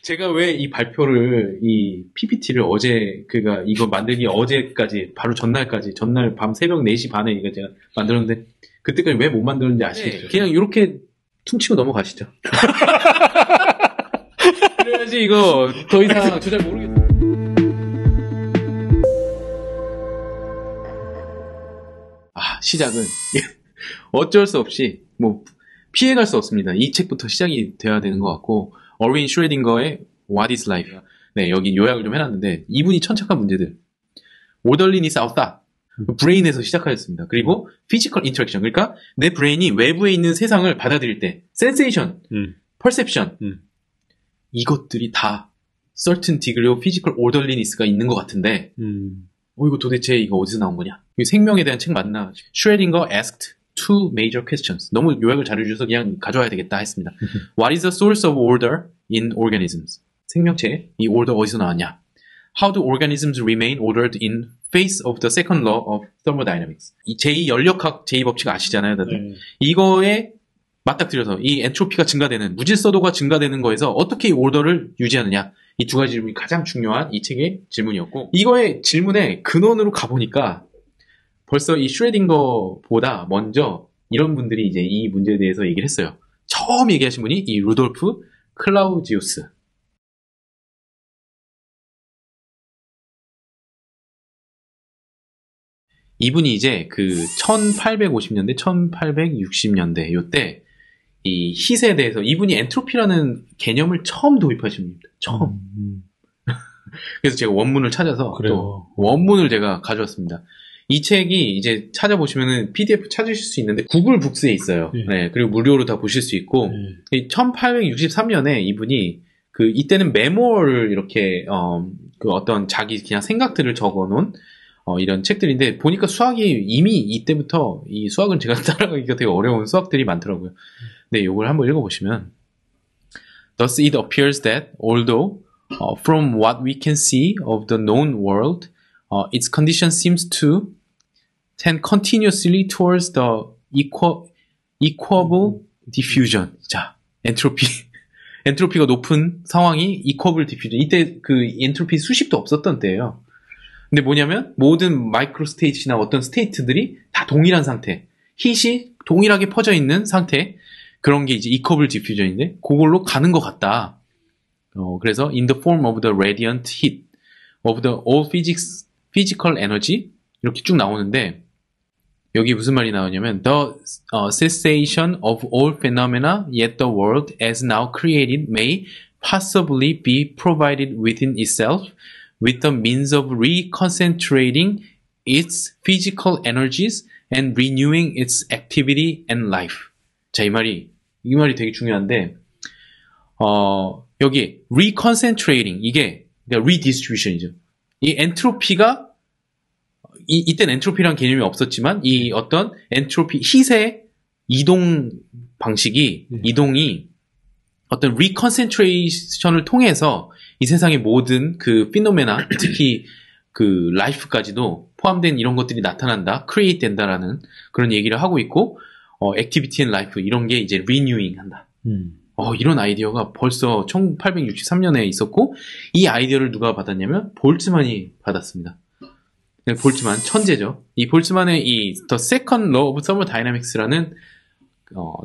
제가 왜 이 발표를, 이 PPT를 어제, 그니까 이거 만들기 어제까지, 바로 전날 밤 새벽 4시 반에 이거 제가 만들었는데, 그때까지 왜 못 만들었는지 아시겠죠? 그냥 이렇게 퉁치고 넘어가시죠. 그래야지 이거 더 이상 저 잘 모르겠어요. 시작은 어쩔 수 없이 뭐 피해갈 수 없습니다. 이 책부터 시작이 돼야 되는 것 같고, 어린 슈레딩거의 What is Life. 네, 여기 요약을 좀 해놨는데, 이분이 천착한 문제들. Orderliness of Thought. 브레인에서 시작하였습니다. 그리고 Physical Interaction. 그러니까 내 브레인이 외부에 있는 세상을 받아들일 때, Sensation, Perception. 이것들이 다 certain degree of physical orderliness가 있는 것 같은데, 이거 도대체 이거 어디서 나온 거냐? 생명에 대한 책 맞나? 슈레딩거 asked two major questions. 너무 요약을 잘해주셔서 그냥 가져와야 되겠다 했습니다. What is the source of order in organisms? 생명체, 이 order 어디서 나왔냐? How do organisms remain ordered in face of the second law of thermodynamics? 이 제2연력학 제2법칙 아시잖아요, 다들. 이거에 맞닥뜨려서 이 엔트로피가 증가되는, 무질서도가 증가되는 거에서 어떻게 이 오더를 유지하느냐. 이 두 가지 질문이 가장 중요한 이 책의 질문이었고, 이거의 질문의 근원으로 가보니까 벌써 이 슈레딩거보다 먼저 이런 분들이 이제 이 문제에 대해서 얘기를 했어요. 처음 얘기하신 분이 이 루돌프 클라우지우스. 이분이 이제 그 1850년대, 1860년대 요때 이 hit에 대해서 이분이 엔트로피라는 개념을 처음 도입하신 분입니다. 처음. 그래서 제가 원문을 찾아서 또 원문을 제가 가져왔습니다. 이 책이 이제 찾아보시면은 PDF 찾으실 수 있는데 구글 북스에 있어요. 네, 그리고 무료로 다 보실 수 있고 1863년에 이분이 그 이때는 메모를 이렇게 그 어떤 자기 그냥 생각들을 적어놓은 이런 책들인데 보니까 수학이 이미 이때부터 이 수학은 제가 따라가기가 되게 어려운 수학들이 많더라고요. 네, 요걸 한번 읽어보시면 Thus it appears that although from what we can see of the known world, its condition seems to tend continuously towards the equable diffusion. 자, 엔트로피가 높은 상황이 equable diffusion. 이때 그 엔트로피 수식도 없었던 때예요. 근데 뭐냐면 모든 마이크로 스테이트나 어떤 스테이트들이 다 동일한 상태, hit이 동일하게 퍼져 있는 상태, 그런 게 이제 equable diffusion인데 그걸로 가는 것 같다. 그래서 in the form of the radiant heat of the all physical energy 이렇게 쭉 나오는데 여기 무슨 말이 나오냐면 the cessation of all phenomena yet the world as now created may possibly be provided within itself with the means of reconcentrating its physical energies and renewing its activity and life. 자, 이 말이 되게 중요한데, 여기, reconcentrating, 이게, redistribution이죠. 이 엔트로피가, 이때는 엔트로피라는 개념이 없었지만, 이 어떤 엔트로피, hit의 이동 방식이, 이동이 어떤 reconcentration을 통해서 이 세상의 모든 그 피노메나, 특히 그 라이프까지도 포함된 이런 것들이 나타난다, create 된다라는 그런 얘기를 하고 있고, activity and life 이런 게 이제 renewing 한다. 이런 아이디어가 벌써 1863년에 있었고 이 아이디어를 누가 받았냐면 볼츠만이 받았습니다. 볼츠만 천재죠. 이 볼츠만의 이 The Second Law of Thermodynamics라는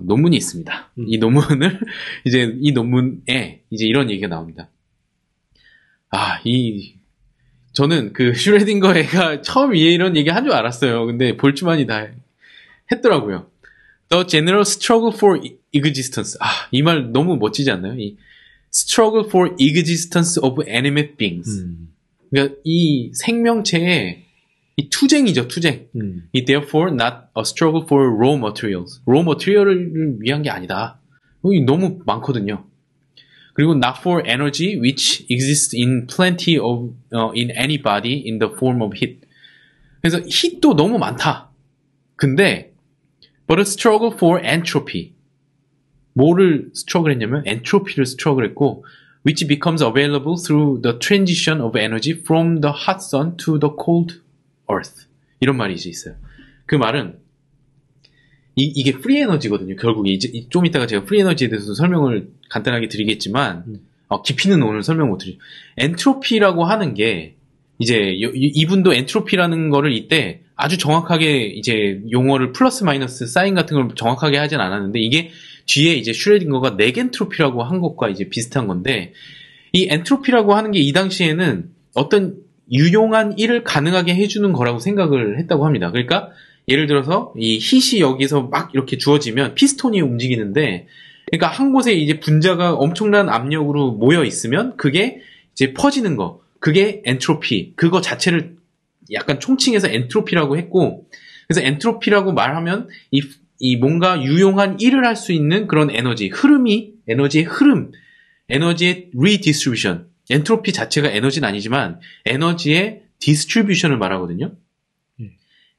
논문이 있습니다. 이 논문을 이제 이 논문에 이제 이런 얘기가 나옵니다. 저는 그 슈레딩거 애가 처음 이런 얘기 한 줄 알았어요. 근데 볼츠만이 다 했더라고요. The general struggle for existence. 이 말 너무 멋지지 않나요? 이 struggle for existence of animate beings. 그러니까 이 생명체의 이 투쟁이죠, 투쟁. 이 therefore not a struggle for raw materials. raw material을 위한 게 아니다. 너무 많거든요. 그리고 not for energy which exists in plenty of in any body in the form of heat. 그래서 heat도 너무 많다. 근데 but a struggle for entropy. 뭐를 struggle 했냐면 엔트로피를 struggle 했고 which becomes available through the transition of energy from the hot sun to the cold earth. 이런 말이 이제 있어요. 그 말은 이게 프리 에너지거든요. 결국 이제 좀 이따가 제가 프리 에너지에 대해서 설명을 간단하게 드리겠지만 깊이는 오늘 설명 못 드리죠. 엔트로피라고 하는 게 이제 이분도 엔트로피라는 거를 이때 아주 정확하게 이제 용어를 플러스 마이너스 사인 같은 걸 정확하게 하진 않았는데 이게 뒤에 이제 슈레딩거가 네겐트로피라고 한 것과 이제 비슷한 건데 이 엔트로피라고 하는 게 이 당시에는 어떤 유용한 일을 가능하게 해주는 거라고 생각을 했다고 합니다. 그러니까 예를 들어서 이 hit이 여기서 막 이렇게 주어지면 피스톤이 움직이는데 그러니까 한 곳에 이제 분자가 엄청난 압력으로 모여 있으면 그게 이제 퍼지는 거 그게 엔트로피 그거 자체를 약간 총칭해서 엔트로피라고 했고 그래서 엔트로피라고 말하면 이 뭔가 유용한 일을 할 수 있는 그런 에너지의 흐름 에너지의 리디스트리뷰션 엔트로피 자체가 에너지는 아니지만 에너지의 디스트리뷰션을 말하거든요.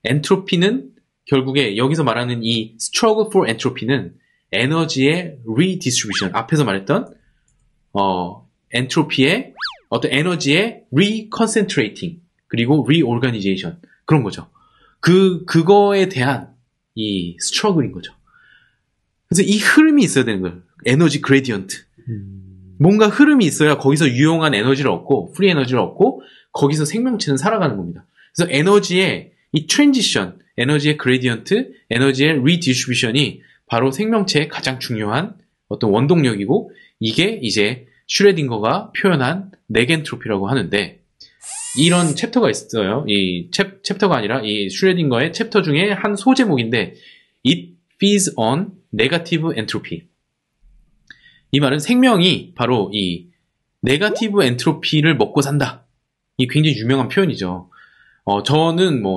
엔트로피는 결국에 여기서 말하는 이 struggle for entropy는 에너지의 redistribution 앞에서 말했던 엔트로피의 어떤 에너지의 reconcentrating 그리고 reorganization 그런 거죠. 그거에 대한 이 struggle인 거죠. 그래서 이 흐름이 있어야 되는 거예요. 에너지 그레디언트. 뭔가 흐름이 있어야 거기서 유용한 에너지를 얻고 프리 에너지를 얻고 거기서 생명체는 살아가는 겁니다. 그래서 에너지의 이 트랜지션, 에너지의 그레디언트, 에너지의 리디스트리뷰션이 바로 생명체의 가장 중요한 어떤 원동력이고 이게 이제 슈레딩거가 표현한 네겐트로피라고 하는데 이런 챕터가 있어요. 이 챕터가 아니라 이 슈레딩거의 챕터 중에 한 소제목인데 It feeds on negative entropy. 이 말은 생명이 바로 이 네가티브 엔트로피를 먹고 산다. 이 굉장히 유명한 표현이죠.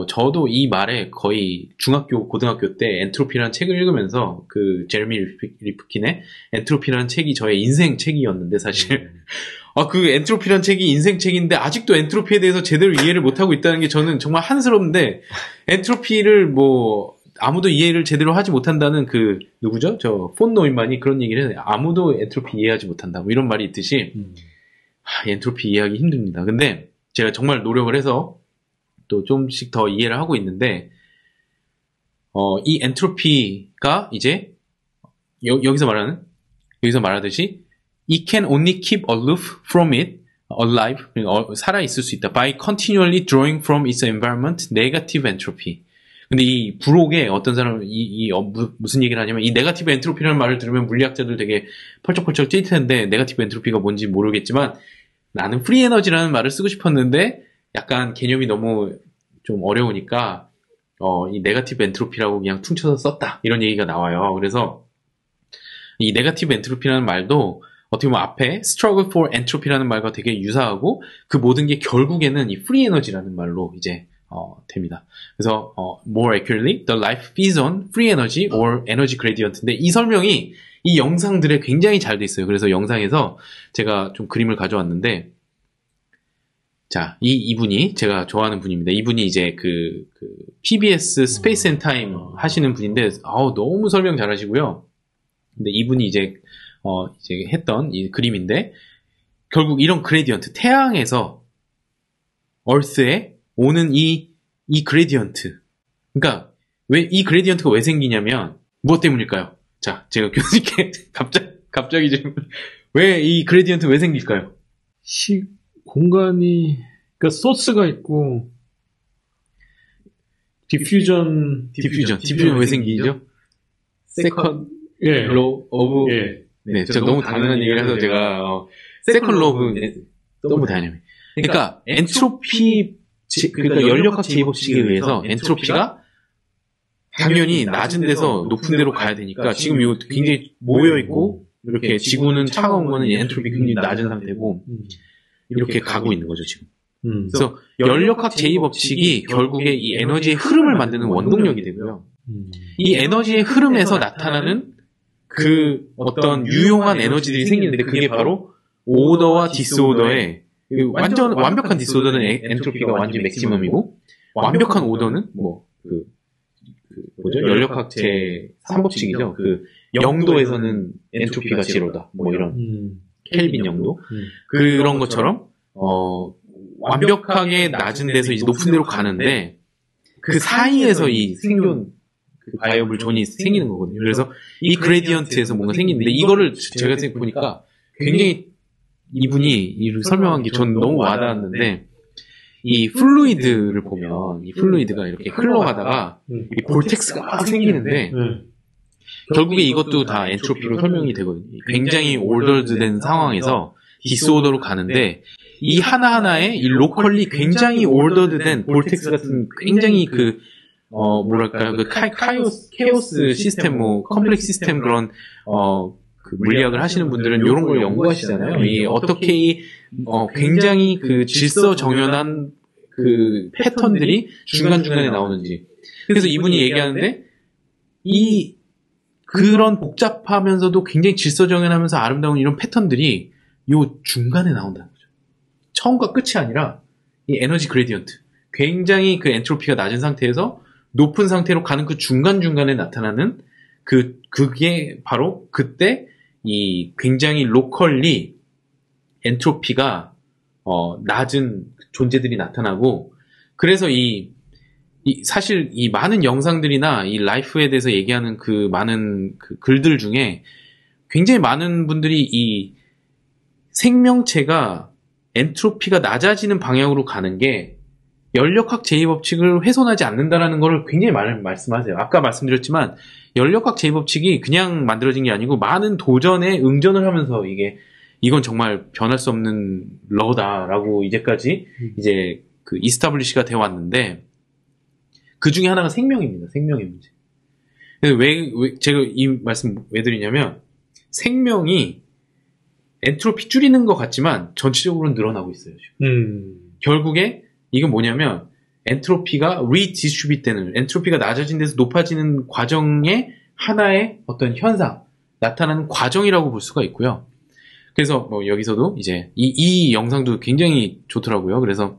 저도 이 말에 거의 중학교, 고등학교 때 엔트로피라는 책을 읽으면서 그 제레미 리프킨의 엔트로피라는 책이 저의 인생 책이었는데 사실 그 엔트로피라는 책이 인생 책인데 아직도 엔트로피에 대해서 제대로 이해를 못하고 있다는 게 저는 정말 한스러운데 엔트로피를 아무도 이해를 제대로 하지 못한다는 누구죠? 저 폰 노임만이 그런 얘기를 해요. 아무도 엔트로피 이해하지 못한다. 뭐 이런 말이 있듯이 엔트로피 이해하기 힘듭니다. 근데 제가 정말 노력을 해서 또 좀씩 더 이해를 하고 있는데 이 엔트로피가 이제 여기서 말하듯이 it can only keep aloof from it alive 살아 있을 수 있다 by continually drawing from its environment negative entropy. 근데 이 부록에 어떤 사람은 무슨 얘기를 하냐면 이 네가티브 엔트로피라는 말을 들으면 물리학자들 되게 펄쩍펄쩍 찔 텐데 네가티브 엔트로피가 뭔지 모르겠지만 나는 프리 에너지라는 말을 쓰고 싶었는데 약간 개념이 너무 좀 어려우니까 이 네가티브 엔트로피라고 그냥 퉁쳐서 썼다 이런 얘기가 나와요. 그래서 이 네가티브 엔트로피라는 말도 어떻게 보면 앞에 struggle for entropy라는 말과 되게 유사하고 그 모든 게 결국에는 이 프리 에너지라는 말로 이제 됩니다. 그래서 more accurately, the life feeds on free energy or energy gradient인데 이 설명이 이 영상들에 굉장히 잘 돼 있어요. 그래서 영상에서 제가 좀 그림을 가져왔는데 자, 이분이 제가 좋아하는 분입니다. 이분이 이제 그 PBS 스페이스 앤 타임 하시는 분인데 너무 설명 잘하시고요. 근데 이분이 이제 했던 이 그림인데 결국 이런 그레디언트 태양에서 얼스에 오는 이 그레디언트. 그러니까 왜 이 그레디언트가 왜 생기냐면 무엇 때문일까요? 자, 제가 교수님께 갑자기 좀 왜 이 그레디언트 왜 생길까요? 공간이 그러니까 소스가 있고 디퓨전 왜 생기죠? 세컨 로 오브 네, 제가 너무 당연한 얘기를 해서 제가 세컨 로 오브 너무 다이내믹. 그러니까 엔트로피 그러니까 연력학 제이법칙에 의해서 엔트로피가 당연히 낮은 데서 높은 데로 가야 되니까 지금 이거 굉장히 모여 있고 이렇게 지구는 차가운 거는 엔트로피 굉장히 낮은 상태고 이렇게 가고 있는 거죠 지금. 그래서 연력학 제2법칙이 결국에 이 에너지의 흐름을 만드는 원동력이 되고요. 이 에너지의 흐름에서 나타나는 그 어떤 유용한 에너지들이 생기는데 그게 바로 오더와 디스오더의 완벽한 디스오더는 엔트로피가 완전 맥시멈이고 완벽한 오더는 연력학 제3법칙이죠. 0도에서는 엔트로피가 제로다. 이런 켈빈 0도. 그런 것처럼 완벽하게 낮은 데서 이제 높은 데로 가는데 그 사이에서 이 생존 바이어블 존이 생기는 거거든요. 그래서 이 그레디언트에서 뭔가 생기는데 이거를 제가 보니까 굉장히 이분이 이를 설명한 게 전 너무 와닿았는데, 이 플루이드를 보면, 이 플루이드가 이렇게 흘러가다가, 이 볼텍스가 막 생기는데, 결국에 이것도 다 엔트로피로 설명이 되거든요. 굉장히 올더드된 상황에서 디스오더로 가는데, 이 하나하나에 이 로컬리 굉장히 올더드된 볼텍스 같은 굉장히 뭐랄까요, 케오스 시스템, 컴플렉스 시스템 그런, 그 물리학을 하시는 분들은 이런 걸 연구하시잖아요. 이 어떻게 굉장히 그 질서 정연한 그 패턴들이 중간중간에 나오는지. 그래서 이분이 얘기하는데, 그런 복잡하면서도 굉장히 질서 정연하면서 아름다운 이런 패턴들이 요 중간에 나온다는 거죠. 처음과 끝이 아니라 이 에너지 그레디언트. 굉장히 그 엔트로피가 낮은 상태에서 높은 상태로 가는 그 중간중간에 나타나는 그게 바로 그때 이 굉장히 로컬리 엔트로피가 낮은 존재들이 나타나고, 그래서 사실 이 많은 영상들이나 이 라이프에 대해서 얘기하는 그 많은 그 글들 중에 굉장히 많은 분들이 이 생명체가 엔트로피가 낮아지는 방향으로 가는 게 연력학 제2법칙을 훼손하지 않는다라는 걸 굉장히 말씀하세요. 아까 말씀드렸지만 연력학 제2법칙이 그냥 만들어진 게 아니고 많은 도전에 응전을 하면서 이건 정말 변할 수 없는 러다라고 이제까지 이제 그 이스타블리시가 되어 왔는데, 그 중에 하나가 생명입니다. 생명의 문제. 제가 이 말씀 왜 드리냐면, 생명이 엔트로피 줄이는 것 같지만 전체적으로 늘어나고 있어요. 지금. 결국에 이건 뭐냐면 엔트로피가 리디스트리뷰트 되는, 엔트로피가 낮아진 데서 높아지는 과정의 하나의 어떤 현상, 나타나는 과정이라고 볼 수가 있고요. 그래서 여기서도 이제 이 영상도 굉장히 좋더라고요. 그래서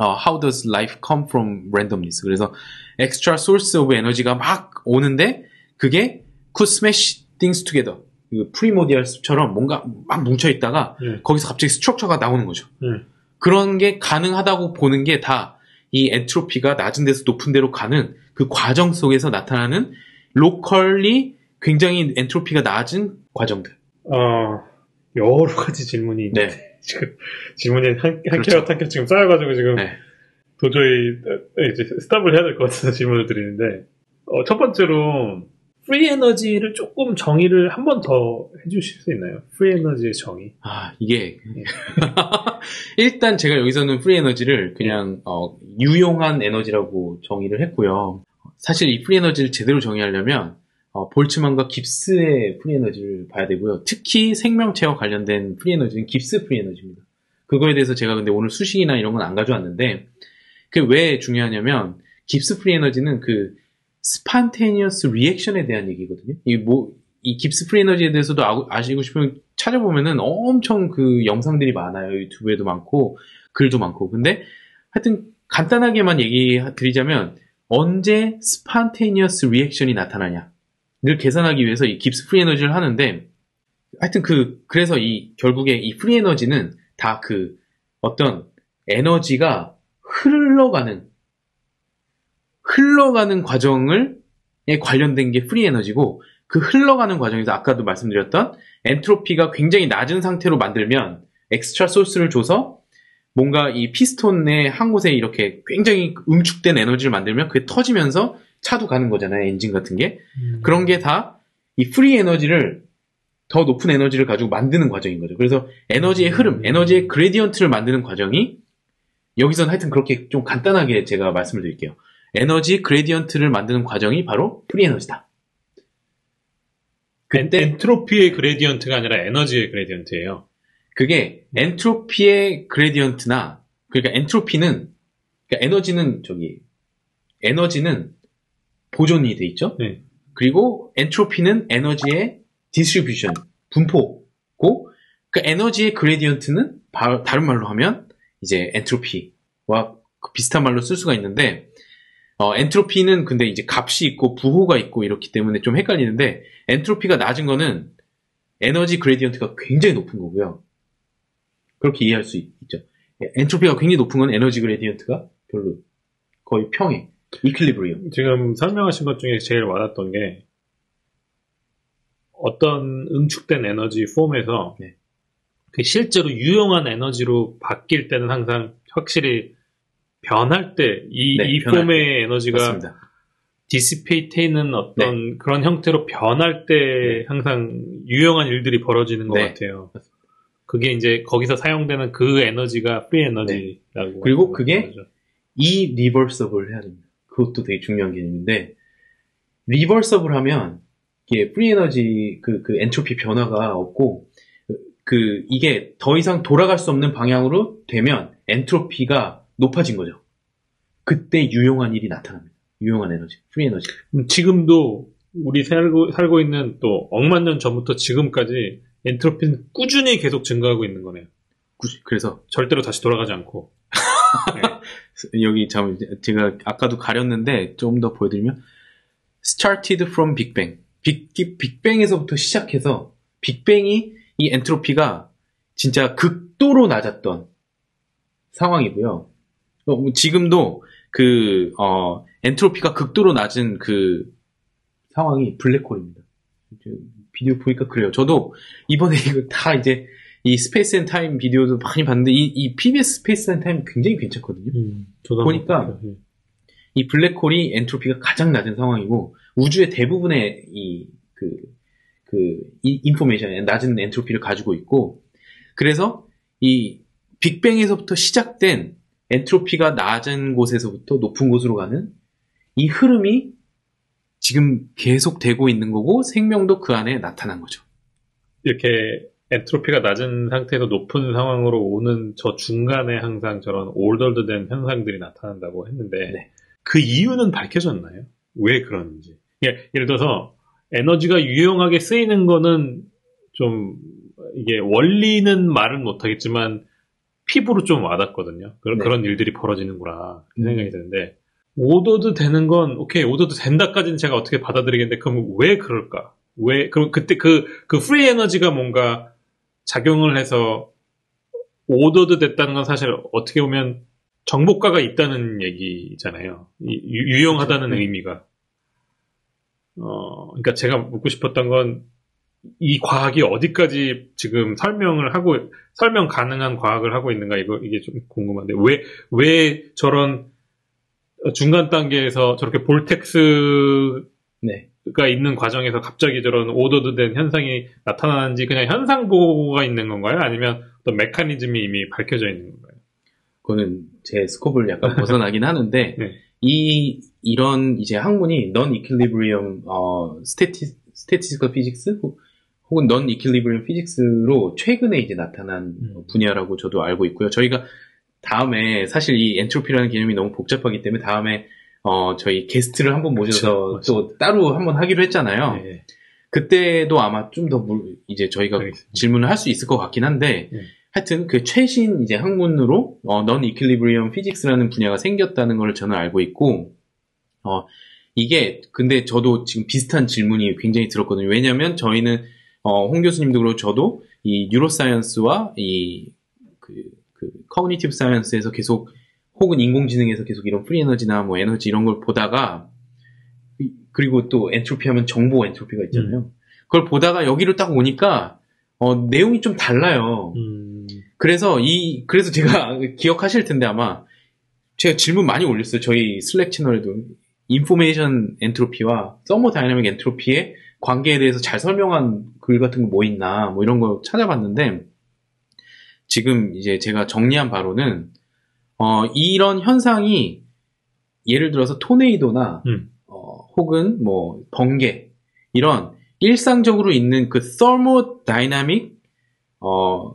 How does life come from randomness? 그래서 extra source of energy가 막 오는데 그게 could smash things together. 프리모디얼스처럼 뭔가 막 뭉쳐있다가 거기서 갑자기 스트럭처가 나오는 거죠. 그런 게 가능하다고 보는 게 다 이 엔트로피가 낮은 데서 높은 데로 가는 그 과정 속에서 나타나는 로컬리 굉장히 엔트로피가 낮은 과정들. 여러 가지 질문이 있는데, 네. 지금 질문이 한 겹 한 겹 지금 쌓여가지고 지금 도저히 이제 스탑을 해야 될 것 같아서 질문을 드리는데, 첫 번째로 프리 에너지를 조금 정의를 한 번 더 해주실 수 있나요? 프리 에너지의 정의. 이게 일단 제가 여기서는 프리 에너지를 그냥 유용한 에너지라고 정의를 했고요. 사실 이 프리 에너지를 제대로 정의하려면 볼츠만과 깁스의 프리 에너지를 봐야 되고요. 특히 생명체와 관련된 프리 에너지는 깁스 프리 에너지입니다. 그거에 대해서 제가 근데 오늘 수식이나 이런 건 안 가져왔는데, 그게 왜 중요하냐면 깁스 프리 에너지는 그 스판테니어스 리액션에 대한 얘기거든요. 이 깁스 프리 에너지에 대해서도 아시고 싶으면 찾아보면은 엄청 그 영상들이 많아요. 유튜브에도 많고 글도 많고. 근데 하여튼 간단하게만 얘기 드리자면 언제 스판테니어스 리액션이 나타나냐를 계산하기 위해서 이 깁스 프리 에너지를 하는데, 하여튼 그래서 결국에 이 프리 에너지는 다 그 어떤 에너지가 흘러가는 과정에 관련된 게 프리 에너지고, 그 흘러가는 과정에서 아까도 말씀드렸던 엔트로피가 굉장히 낮은 상태로 만들면 엑스트라 소스를 줘서 뭔가 이 피스톤의 한 곳에 이렇게 굉장히 응축된 에너지를 만들면 그게 터지면서 차도 가는 거잖아요. 엔진 같은 게. 그런 게 다 이 프리 에너지를 더 높은 에너지를 가지고 만드는 과정인 거죠. 그래서 에너지의 흐름, 에너지의 그레디언트를 만드는 과정이, 여기서는 하여튼 그렇게 좀 간단하게 제가 말씀을 드릴게요. 에너지 그레디언트를 만드는 과정이 바로 프리 에너지다. 엔트로피의 그레디언트가 아니라 에너지의 그레디언트예요. 그게 엔트로피의 그레디언트나, 그러니까 엔트로피는, 그러니까 에너지는 보존이 돼 있죠. 네. 그리고 엔트로피는 에너지의 디스트리뷰션, 분포고, 그 에너지의 그레디언트는 다른 말로 하면 이제 엔트로피와 비슷한 말로 쓸 수가 있는데, 엔트로피는 근데 이제 값이 있고 부호가 있고 이렇기 때문에 좀 헷갈리는데, 엔트로피가 낮은 거는 에너지 그레디언트가 굉장히 높은 거고요. 그렇게 이해할 수 있죠. 엔트로피가 굉장히 높은 건 에너지 그레디언트가 별로 거의 평행, 이퀄리브리엄. 지금 설명하신 것 중에 제일 와닿았던 게, 어떤 응축된 에너지 폼에서 그 실제로 유용한 에너지로 바뀔 때는 항상 확실히 변할 때 이 폼의 에너지가 맞습니다. 디시페이트는 어떤 그런 형태로 변할 때 항상 유용한 일들이 벌어지는 것 같아요. 그게 이제 거기서 사용되는 그 에너지가 프리 에너지라고. 그리고 그게 리버서블 해야 됩니다. 그것도 되게 중요한 개념인데 리버서블 하면 이게 프리 에너지 그 엔트로피 변화가 없고 이게 더 이상 돌아갈 수 없는 방향으로 되면 엔트로피가 높아진 거죠. 그때 유용한 일이 나타납니다. 유용한 에너지, 프리 에너지. 지금도 우리 살고 있는 또 억만 년 전부터 지금까지 엔트로피는 꾸준히 계속 증가하고 있는 거네요. 그래서 절대로 다시 돌아가지 않고. 네. 여기 제가 아까도 가렸는데 좀 더 보여드리면 started from Big Bang. 빅뱅에서부터 시작해서 빅뱅이 이 엔트로피가 진짜 극도로 낮았던 상황이고요. 지금도 엔트로피가 극도로 낮은 그 상황이 블랙홀입니다. 비디오 보니까 그래요. 저도 이번에 이거 다 이제 이 스페이스 앤 타임 비디오도 많이 봤는데 이 PBS 스페이스 앤 타임 굉장히 괜찮거든요. 보니까 이 블랙홀이 엔트로피가 가장 낮은 상황이고 우주의 대부분의 인포메이션, 낮은 엔트로피를 가지고 있고 그래서 이 빅뱅에서부터 시작된 엔트로피가 낮은 곳에서부터 높은 곳으로 가는 이 흐름이 지금 계속 되고 있는 거고 생명도 그 안에 나타난 거죠. 이렇게 엔트로피가 낮은 상태에서 높은 상황으로 오는 저 중간에 항상 저런 올더드 된 현상들이 나타난다고 했는데 그 이유는 밝혀졌나요? 왜 그런지. 예를 들어서 에너지가 유용하게 쓰이는 거는 좀 이게 원리는 말은 못하겠지만 피부로 좀 와닿거든요. 그런 일들이 벌어지는구나 생각이 드는데 오더드 되는 건 오케이 오더드 된다까지는 제가 어떻게 받아들이겠는데 그럼 왜 그럴까? 그럼 그때 그 프리 에너지가 뭔가 작용을 해서 오더드 됐다는 건 사실 어떻게 보면 정보가가 있다는 얘기잖아요. 유용하다는 그렇죠. 의미가. 그러니까 제가 묻고 싶었던 건 이 과학이 어디까지 지금 설명 가능한 과학을 하고 있는가 이게 좀 궁금한데 왜 저런 중간 단계에서 저렇게 볼텍스가 있는 과정에서 갑자기 저런 오더드된 현상이 나타나는지 그냥 현상 보고가 있는 건가요? 아니면 어떤 메커니즘이 이미 밝혀져 있는 건가요? 그거는 제 스코프를 약간 벗어나긴 하는데 이런 이제 학문이 non-equilibrium statistical physics 혹은 non-equilibrium physics로 최근에 이제 나타난 분야라고 저도 알고 있고요. 저희가 다음에 사실 이 엔트로피라는 개념이 너무 복잡하기 때문에 다음에 저희 게스트를 한번 모셔서 또 따로 한번 하기로 했잖아요. 네. 그때도 아마 좀 더 이제 저희가 질문을 할 수 있을 것 같긴 한데 하여튼 그 최신 이제 학문으로 non-equilibrium physics라는 분야가 생겼다는 걸 저는 알고 있고 이게 근데 저도 지금 비슷한 질문이 굉장히 들었거든요. 왜냐하면 저희는 홍 교수님도 그렇고 저도 이 뉴로사이언스와 커그니티브 사이언스에서 계속 혹은 인공지능에서 계속 이런 프리 에너지나 뭐 에너지 이런 걸 보다가 그리고 또 엔트로피 하면 정보 엔트로피가 있잖아요. 그걸 보다가 여기로 딱 오니까 내용이 좀 달라요. 그래서 제가 기억하실 텐데 아마 제가 질문 많이 올렸어요. 저희 슬랙 채널에도 인포메이션 엔트로피와 서머다이내믹 엔트로피의 관계에 대해서 잘 설명한 글 같은 거 뭐 있나 뭐 이런 거 찾아봤는데 지금 이제 제가 정리한 바로는 이런 현상이 예를 들어서 토네이도나 혹은 뭐 번개 이런 일상적으로 있는 그 thermodynamic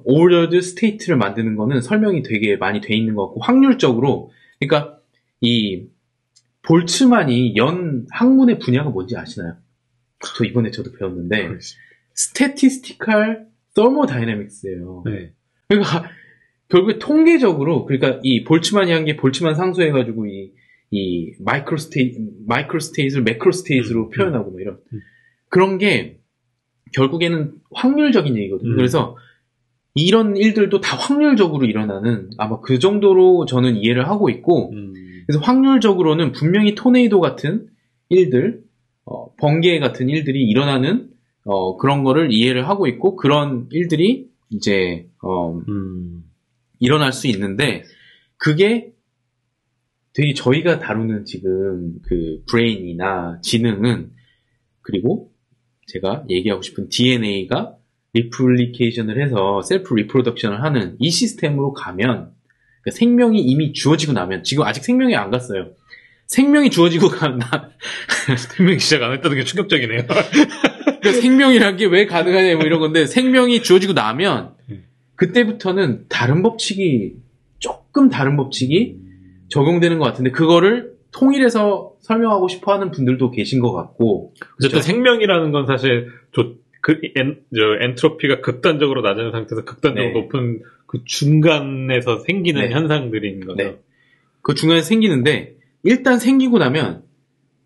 ordered state를 만드는 거는 설명이 되게 많이 돼 있는 것 같고 확률적으로 그러니까 이 볼츠만이 연 학문의 분야가 뭔지 아시나요? 저 이번에 저도 배웠는데 statistical thermodynamics예요. 네. 그러니까 결국에 통계적으로 그러니까 이 볼츠만이 한 게 볼츠만 상수해가지고 이 마이크로 스테이트를 매크로 스테이트로 표현하고 뭐 이런 그런 게 결국에는 확률적인 얘기거든요. 그래서 이런 일들도 다 확률적으로 일어나는 아마 그 정도로 저는 이해를 하고 있고 그래서 확률적으로는 분명히 토네이도 같은 일들 번개 같은 일들이 일어나는 그런 거를 이해를 하고 있고 그런 일들이 이제 일어날 수 있는데, 그게 되게 저희가 다루는 지금 그 브레인이나 지능은, 그리고 제가 얘기하고 싶은 DNA가 리플리케이션을 해서 셀프 리프로덕션을 하는 이 시스템으로 가면, 그러니까 생명이 이미 주어지고 나면, 지금 아직 생명이 안 갔어요. 생명이 주어지고 가면, 생명이 시작 안 했다는 게 충격적이네요. 그러니까 생명이란 게 왜 가능하냐, 뭐 이런 건데, 생명이 주어지고 나면, 그때부터는 조금 다른 법칙이 적용되는 것 같은데, 그거를 통일해서 설명하고 싶어 하는 분들도 계신 것 같고. 어쨌든 생명이라는 건 사실, 엔트로피가 극단적으로 낮은 상태에서 극단적으로 네. 높은 그 중간에서 생기는 네. 현상들인 거죠. 네. 그 중간에 생기는데, 일단 생기고 나면,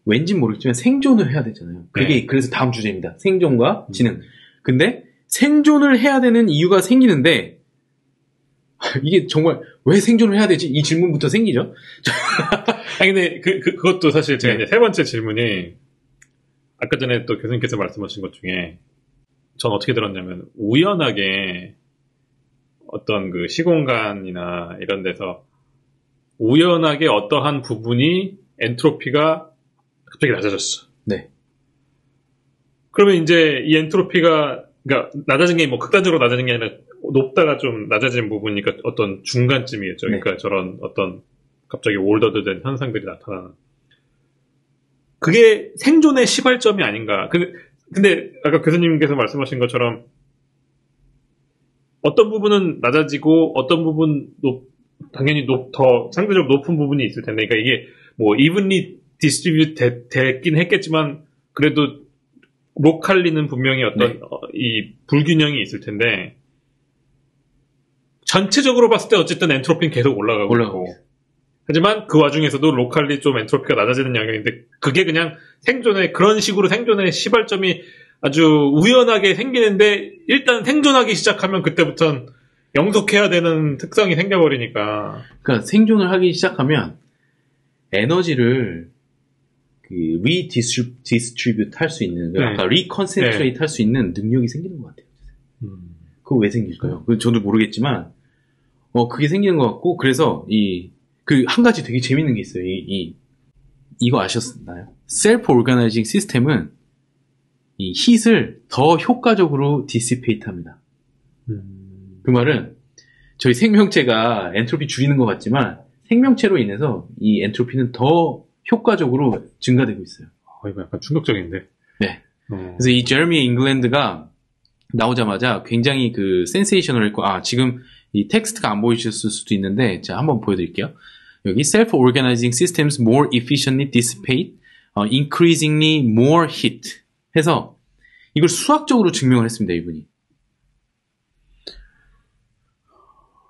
왠진 모르겠지만 생존을 해야 되잖아요. 그게 네. 그래서 다음 주제입니다. 생존과 지능. 근데 생존을 해야 되는 이유가 생기는데, 이게 정말 왜 생존을 해야 되지? 이 질문부터 생기죠. 아니 근데 그것도 사실 제가 네. 이제 세 번째 질문이 아까 전에 또 교수님께서 말씀하신 것 중에 전 어떻게 들었냐면 우연하게 어떤 그 시공간이나 이런 데서 우연하게 어떠한 부분이 엔트로피가 갑자기 낮아졌어. 네. 그러면 이제 이 엔트로피가 그러니까 낮아진 게 뭐 극단적으로 낮아진 게 아니라 높다가 좀 낮아진 부분이니까 어떤 중간쯤이겠죠. 네. 그러니까 저런 어떤 갑자기 올더드된 현상들이 나타나는. 그게 생존의 시발점이 아닌가. 근데 아까 교수님께서 말씀하신 것처럼 어떤 부분은 낮아지고 어떤 부분 당연히 더 상대적으로 높은 부분이 있을 텐데, 그러니까 이게 뭐 evenly distribute 됐긴 했겠지만 그래도 로컬리는 분명히 어떤 네. 이 불균형이 있을 텐데 전체적으로 봤을 때 어쨌든 엔트로피는 계속 올라가고 있고, 하지만 그 와중에서도 로컬리 좀 엔트로피가 낮아지는 영역인데 그게 그냥 그런 식으로 생존의 시발점이 아주 우연하게 생기는데 일단 생존하기 시작하면 그때부터는 영속해야 되는 특성이 생겨버리니까. 그러니까 생존을 하기 시작하면 에너지를 리디스트리뷰트 할 수 있는, 네. 아까 리컨센트레이트 할 수 있는 능력이 생기는 것 같아요. 그거 왜 생길까요? 저도 모르겠지만, 그게 생기는 것 같고, 그래서 한 가지 되게 재밌는 게 있어요. 이거 아셨나요? 셀프 오르가나이징 시스템은 이 hit을 더 효과적으로 디시페이트 합니다. 그 말은 저희 생명체가 엔트로피 줄이는 것 같지만 생명체로 인해서 이 엔트로피는 더 효과적으로 증가되고 있어요. 이거 약간 충격적인데. 네. 그래서 이 제레미 잉글랜드가 나오자마자 굉장히 센세이셔널 했고, 지금 이 텍스트가 안 보이셨을 수도 있는데, 제가 한번 보여드릴게요. 여기 self-organizing systems more efficiently dissipate, increasingly more heat 해서 이걸 수학적으로 증명을 했습니다, 이분이.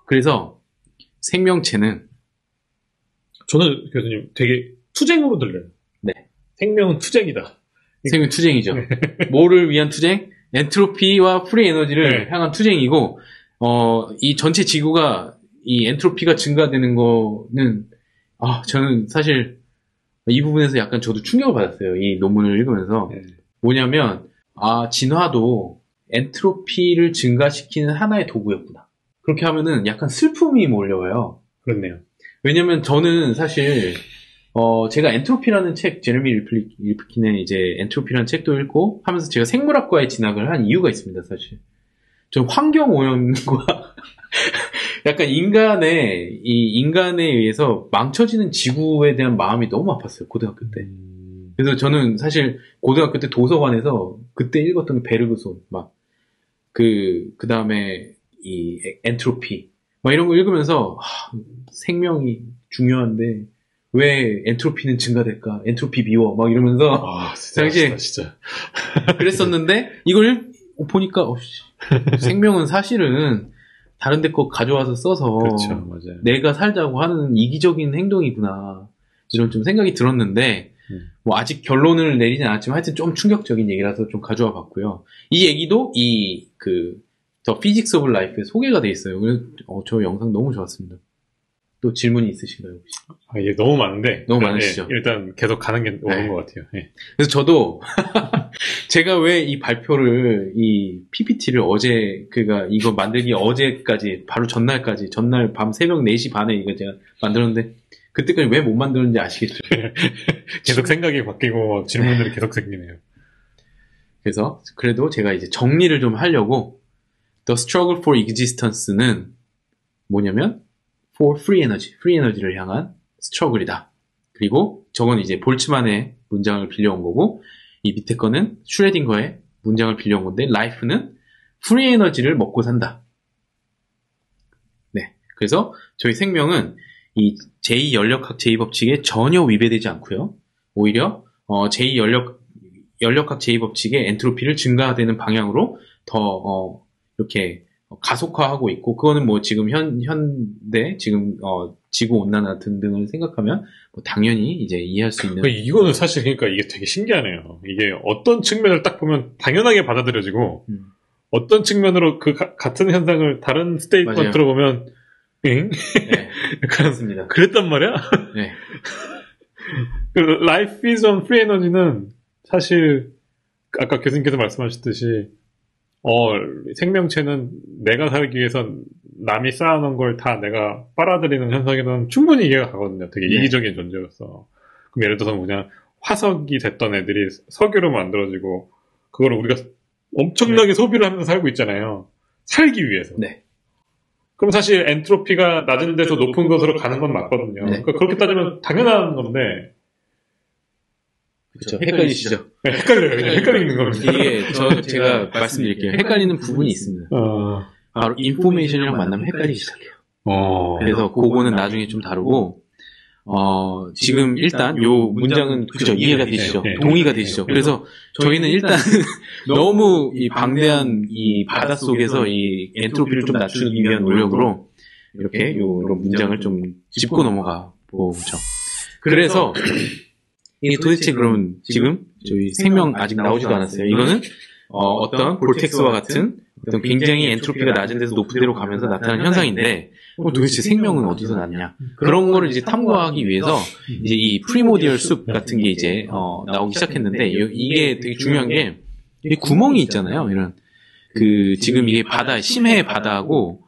그래서 생명체는, 저는 교수님 되게 투쟁으로 들려요. 네. 생명은 투쟁이다. 생명 투쟁이죠. 뭐를 위한 투쟁? 엔트로피와 프리 에너지를 향한 투쟁이고, 이 전체 지구가 이 엔트로피가 증가되는 거는, 저는 사실 이 부분에서 약간 저도 충격을 받았어요. 이 논문을 읽으면서. 뭐냐면, 진화도 엔트로피를 증가시키는 하나의 도구였구나. 그렇게 하면은 약간 슬픔이 몰려와요. 그렇네요. 왜냐면 저는 사실, 제가 엔트로피라는 책, 제레미 리프킨의 이제 엔트로피라는 책도 읽고 하면서 제가 생물학과에 진학을 한 이유가 있습니다, 사실. 전 환경오염과 약간 인간에 의해서 망쳐지는 지구에 대한 마음이 너무 아팠어요, 고등학교 때. 그래서 저는 사실 고등학교 때 도서관에서 그때 읽었던 베르그손, 그 다음에 이 엔트로피, 이런 거 읽으면서, 생명이 중요한데, 왜 엔트로피는 증가될까? 엔트로피 미워. 이러면서. 당시에 진짜. 그랬었는데, 이걸 보니까, 생명은 사실은 다른 데 거 가져와서 써서. 그렇죠, 맞아요. 내가 살자고 하는 이기적인 행동이구나. 이런 좀 생각이 들었는데, 아직 결론을 내리진 않았지만 하여튼 좀 충격적인 얘기라서 좀 가져와 봤고요. 이 얘기도 The Physics of Life에 소개가 돼 있어요. 그래서 저 영상 너무 좋았습니다. 또 질문이 있으신가요? 혹시? 예, 너무 많은데. 너무 많으시죠? 예, 일단 계속 가는 게 옳은 것 같아요. 예. 그래서 저도, 제가 왜 이 발표를, 이 PPT를 어제, 이거 만들기 어제까지, 바로 전날 밤 새벽 4시 반에 이거 제가 만들었는데, 그때까지 왜 못 만들었는지 아시겠죠? 계속 생각이 바뀌고 질문들이 계속 생기네요. 그래서, 그래도 제가 이제 정리를 좀 하려고, The struggle for existence는 뭐냐면, for free energy, free energy를 향한 스트러글이다. 그리고 저건 이제 볼츠만의 문장을 빌려온 거고, 이 밑에 거는 슈레딩거의 문장을 빌려온 건데, life는 free energy를 먹고 산다. 네. 그래서 저희 생명은 이 제2연력학 제2법칙에 전혀 위배되지 않고요. 오히려 제2연력학 제2법칙의 엔트로피를 증가되는 방향으로 더 이렇게 가속화하고 있고, 그거는 뭐 지금 현대 지금 지구 온난화 등등을 생각하면 뭐 당연히 이제 이해할 수 있는. 이거는 사실 그러니까 이게 되게 신기하네요. 이게 어떤 측면을 딱 보면 당연하게 받아들여지고 어떤 측면으로 그 같은 현상을 다른 스테이트먼트로 보면 응? 네, 그렇습니다. 그랬단 말이야? 네. Life is on free energy는 사실 아까 교수님께서 말씀하셨듯이 생명체는 내가 살기 위해선 남이 쌓아놓은 걸 다 내가 빨아들이는 현상에는 충분히 이해가 가거든요. 되게 네. 이기적인 존재로서. 그럼 예를 들어서 그냥 화석이 됐던 애들이 석유로 만들어지고 그걸 우리가 엄청나게 소비를 하면서 살고 있잖아요. 살기 위해서. 네. 그럼 사실 엔트로피가 낮은 데서 높은 곳으로 가는 건 맞거든요. 네. 그러니까 그렇게 따지면 당연한 건데. 그렇죠. 헷갈리시죠? 네, 헷갈려요. 그냥 헷갈리는 겁니다. 이게 제가 말씀드릴게요. 헷갈리는 부분이 있습니다. 바로 인포메이션이랑 만나면 헷갈리기 시작해요. 그래서 그거는 나중에 좀 다루고, 지금 일단 요 문장은 그죠, 이해가 되시죠? 동의가 되시죠? 그래서 저희는 일단 너무 이 방대한 이 바닷속에서 이 엔트로피를 좀 낮추기 위한 노력으로 이렇게 이런 문장을 좀 짚고 넘어가 보죠. 그래서 이게 도대체 그러면 지금 저희 생명 아직 나오지도 않았어요. 이거는 어떤 볼텍스와 같은 어떤 굉장히 엔트로피가 낮은 데서 높은 데로 가면서 나타나는 현상인데, 도대체 생명은 어디서 났냐? 그런 거를 이제 탐구하기 위해서 이제 이 프리모디얼 숲 같은 게 이제 나오기 시작했는데, 이게 되게 중요한 게 이 구멍이 있잖아요. 이런 지금 이게 심해 바다하고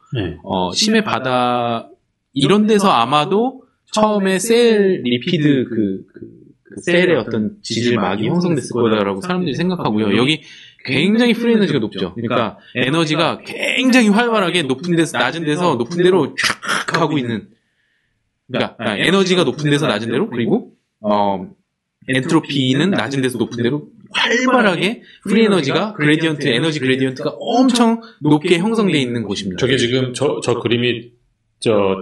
심해 바다 이런 데서 아마도 처음에 셀 리피드 셀의 어떤 지질막이 형성됐을 거다라고 사람들이 생각하고요. 여기 굉장히 프리 에너지가 높죠. 그러니까 에너지가 굉장히 활발하게 높은 데서 낮은 데서 높은 데로 쫙 하고 있는. 그러니까 에너지가 높은 데서 낮은 데로, 그리고 엔트로피는 낮은 데서 높은 데로 활발하게 프리 에너지가 에너지 그레디언트가 엄청 높게 형성되어 있는 곳입니다. 저게 지금 저 그림이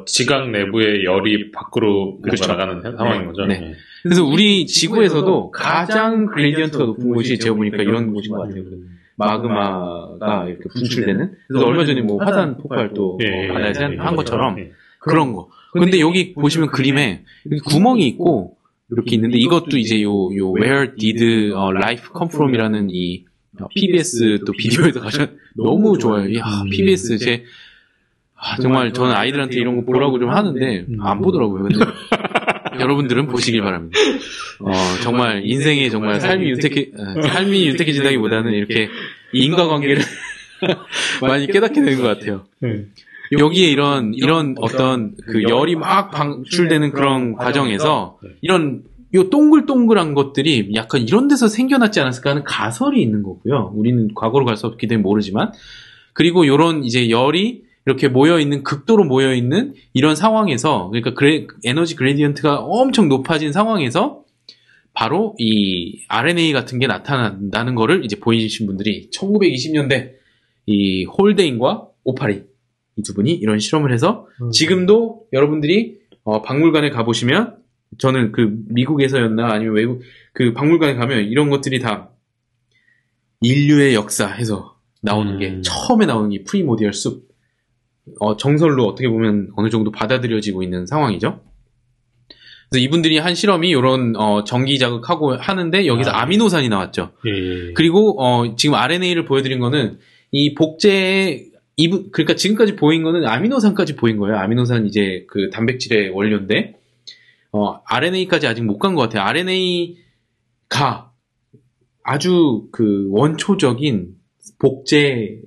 지각 내부의 열이 밖으로 나가는 상황인 거죠. 네. 그래서 우리 지구에서도 가장 그레디언트가 높은 곳이 제가 보니까 이런 곳인 것 같아요. 마그마가 이렇게 분출되는. 그래서 얼마 전에 뭐 화산 폭발도 바다에서 한 것처럼 그런 거. 근데 여기 보시면 그림에 구멍이 있고 이렇게 있는데, 이것도 이제 Where Did Life Come From이라는 이 PBS 또 비디오에서 너무 좋아요. PBS 정말 저는 아이들한테 이런 거 보라고 좀 하는데 안 보더라고요. 근데 여러분들은 보시길 바랍니다. 정말 인생에 정말 삶이 윤택해진다기보다는 이렇게 인과관계를 많이 깨닫게 되는 것 같아요. 여기에 이런 어떤 열이 막 방출되는 그런 과정에서 요 동글동글한 것들이 약간 이런 데서 생겨났지 않았을까 하는 가설이 있는 거고요. 우리는 과거로 갈 수 없기 때문에 모르지만, 그리고 요런 이제 열이 이렇게 극도로 모여있는 이런 상황에서, 그러니까 에너지 그레디언트가 엄청 높아진 상황에서 바로 이 RNA 같은 게 나타난다는 거를 이제 보이신 분들이 1920년대 이 홀데인과 오파리 이 두 분이 이런 실험을 해서 지금도 여러분들이 박물관에 가보시면, 저는 미국에서였나 아니면 외국 박물관에 가면 이런 것들이 다 인류의 역사 해서 나오는 게, 처음에 나오는 게 프리모디얼 숲, 정설로 어떻게 보면 어느 정도 받아들여지고 있는 상황이죠. 그래서 이분들이 한 실험이 이런 전기 자극하고 하는데 여기서 아미노산이 나왔죠. 그리고 지금 RNA를 보여드린 거는 이 복제의 그러니까 지금까지 보인 거는 아미노산까지 보인 거예요. 아미노산 이제 그 단백질의 원료인데, RNA까지 아직 못 간 것 같아요. RNA가 아주 그 원초적인 복제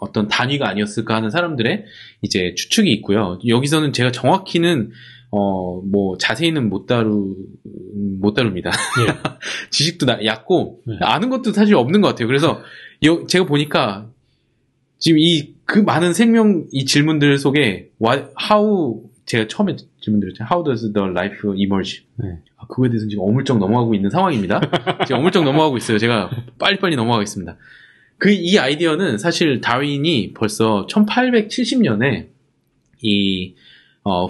어떤 단위가 아니었을까 하는 사람들의 이제 추측이 있고요. 여기서는 제가 정확히는 뭐 자세히는 못 다룹니다. 예. 지식도 얕고 아는 것도 사실 없는 것 같아요. 그래서 제가 보니까 지금 그 많은 이 질문들 속에 제가 처음에 질문 드렸죠. How does the life emerge? 네. 그거에 대해서 지금 어물쩍 넘어가고 있는 상황입니다. 지금 어물쩍 넘어가고 있어요. 제가 빨리빨리 넘어가겠습니다. 이 아이디어는 사실 다윈이 벌써 1870년에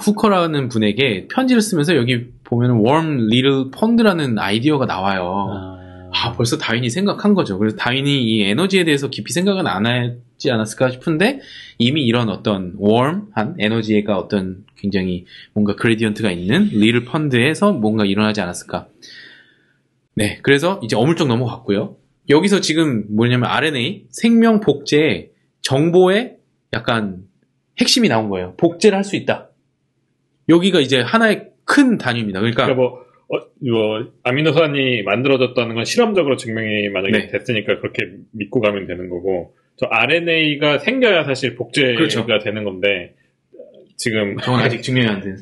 후커라는 분에게 편지를 쓰면서 여기 보면 Warm Little Pond라는 아이디어가 나와요. 벌써 다윈이 생각한 거죠. 그래서 다윈이 이 에너지에 대해서 깊이 생각은 안 하지 않았을까 싶은데 이미 이런 어떤 웜한 에너지가 어떤 굉장히 뭔가 그레디언트가 있는 리틀 펀드에서 뭔가 일어나지 않았을까. 네, 그래서 이제 어물쩍 넘어갔고요. 여기서 지금 뭐냐면 RNA 생명 복제의 정보의 약간 핵심이 나온 거예요. 복제를 할 수 있다. 여기가 이제 하나의 큰 단위입니다. 그러니까 아미노산이 만들어졌다는 건 실험적으로 증명이 만약에 됐으니까 그렇게 믿고 가면 되는 거고, 저 RNA가 생겨야 사실 복제가 그렇죠. 되는 건데, 지금. 저는 아직 증명이 안 돼요.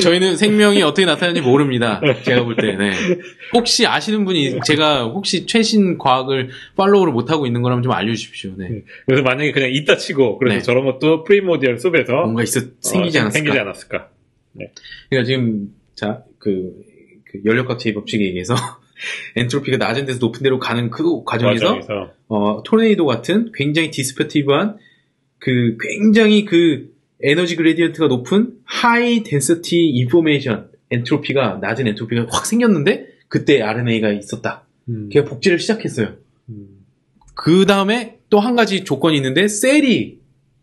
저희는 생명이 어떻게 나타나는지 모릅니다. 제가 볼 때, 네. 혹시 아시는 분이, 제가 혹시 최신 과학을 팔로우를 못하고 있는 거라면 좀 알려주십시오. 네. 그래서 만약에 그냥 있다 치고, 그래서 저런 것도 프리모디얼 숲에서 뭔가 생기지 않았을까. 네. 그러니까 지금, 연력각 제법칙에 의해서 엔트로피가 낮은 데서 높은 데로 가는 그 과정에서 토네이도 같은 굉장히 디스퍼티브한 굉장히 에너지 그레디언트가 높은 하이 덴시티 인포메이션 엔트로피가 낮은 엔트로피가 확 생겼는데 그때 RNA가 있었다. 걔가 복제를 시작했어요. 그 다음에 또 한 가지 조건이 있는데 셀이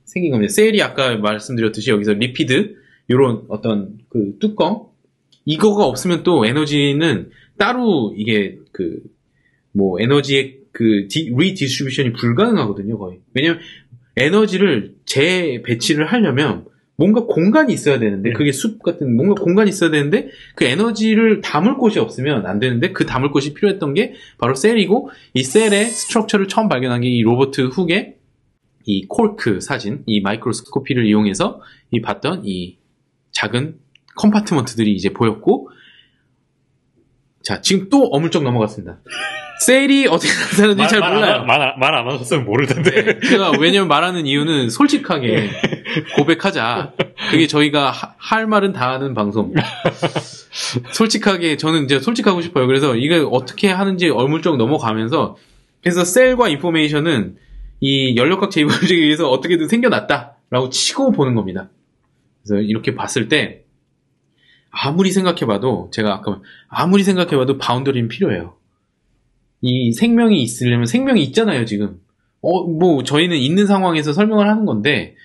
생긴 겁니다. 셀이 아까 말씀드렸듯이 여기서 리피드 이런 어떤 뚜껑 이거가 없으면 또 에너지는 따로 이게 에너지의 리디스트리뷰션이 불가능하거든요, 거의. 왜냐면 에너지를 재배치를 하려면 뭔가 공간이 있어야 되는데, 그게 숲 같은 뭔가 공간이 있어야 되는데, 그 에너지를 담을 곳이 없으면 안 되는데, 그 담을 곳이 필요했던 게 바로 셀이고, 이 셀의 스트럭처를 처음 발견한 게 이 로버트 훅의 이 콜크 사진, 이 마이크로스코피를 이용해서 봤던 이 작은 컴파트먼트들이 이제 보였고, 자, 지금 또 어물쩍 넘어갔습니다. 셀이 어떻게 나타나는지 잘 몰라요. 말 안 하셨으면 모를 텐데. 네, 제가 왜냐면 말하는 이유는 솔직하게 고백하자. 그게 저희가 할 말은 다 하는 방송. 솔직하게, 저는 이제 솔직하고 싶어요. 그래서 이게 어떻게 하는지 어물쩍 넘어가면서, 그래서 셀과 인포메이션은 이 연력각 제이법칙에 의해서 어떻게든 생겨났다라고 치고 보는 겁니다. 그래서 이렇게 봤을 때, 아무리 생각해봐도 바운더리는 필요해요. 이 생명이 있으려면 생명이 있잖아요, 지금. 저희는 있는 상황에서 설명을 하는 건데,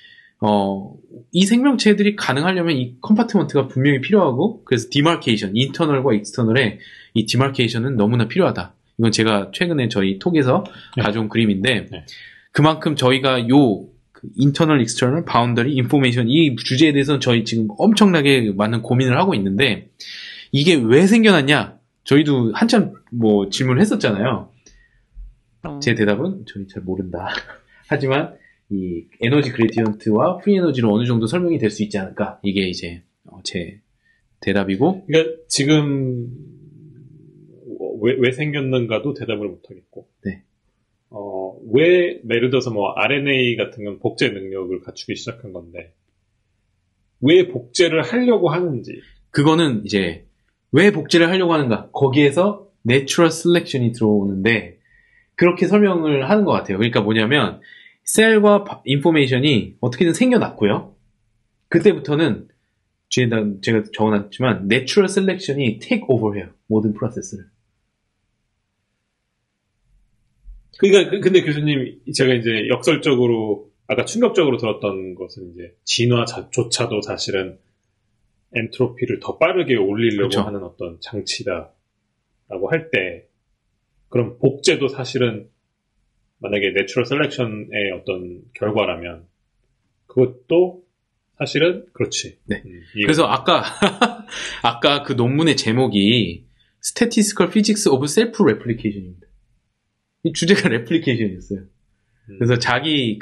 이 생명체들이 가능하려면 이 컴파트먼트가 분명히 필요하고, 그래서 디마케이션, 인터널과 익스터널의 이 디마케이션은 너무나 필요하다. 이건 제가 최근에 저희 톡에서 가져온 그림인데, 그만큼 저희가 인터널, 익스터널, 바운더리, 인포메이션 이 주제에 대해서는 저희 지금 엄청나게 많은 고민을 하고 있는데 이게 왜 생겨났냐? 저희도 한참 질문을 했었잖아요. 제 대답은 저희 잘 모른다. 하지만 이 에너지 그레디언트와 프리 에너지로 어느 정도 설명이 될 수 있지 않을까? 이게 이제 제 대답이고. 그러니까 지금 왜 생겼는가도 대답을 못 하겠고. 네. 왜, 예를 들어서 RNA 같은 건 복제 능력을 갖추기 시작한 건데, 왜 복제를 하려고 하는지. 그거는 이제, 왜 복제를 하려고 하는가? 거기에서 Natural Selection이 들어오는데, 그렇게 설명을 하는 것 같아요. 그러니까 뭐냐면, 셀과 인포메이션이 어떻게든 생겨났고요. 그때부터는, 제가 적어놨지만, Natural Selection이 take over 해요. 모든 프로세스를. 그러니까 근데 교수님 제가 이제 역설적으로 아까 충격적으로 들었던 것은 이제 진화조차도 사실은 엔트로피를 더 빠르게 올리려고 그렇죠. 하는 어떤 장치다라고 할 때 그럼 복제도 사실은 만약에 내추럴 셀렉션의 어떤 결과라면 그것도 사실은 그렇지. 네. 그래서 아까 그 논문의 제목이 Statistical Physics of Self-Replication입니다. 이 주제가 레플리케이션이었어요. 그래서 자기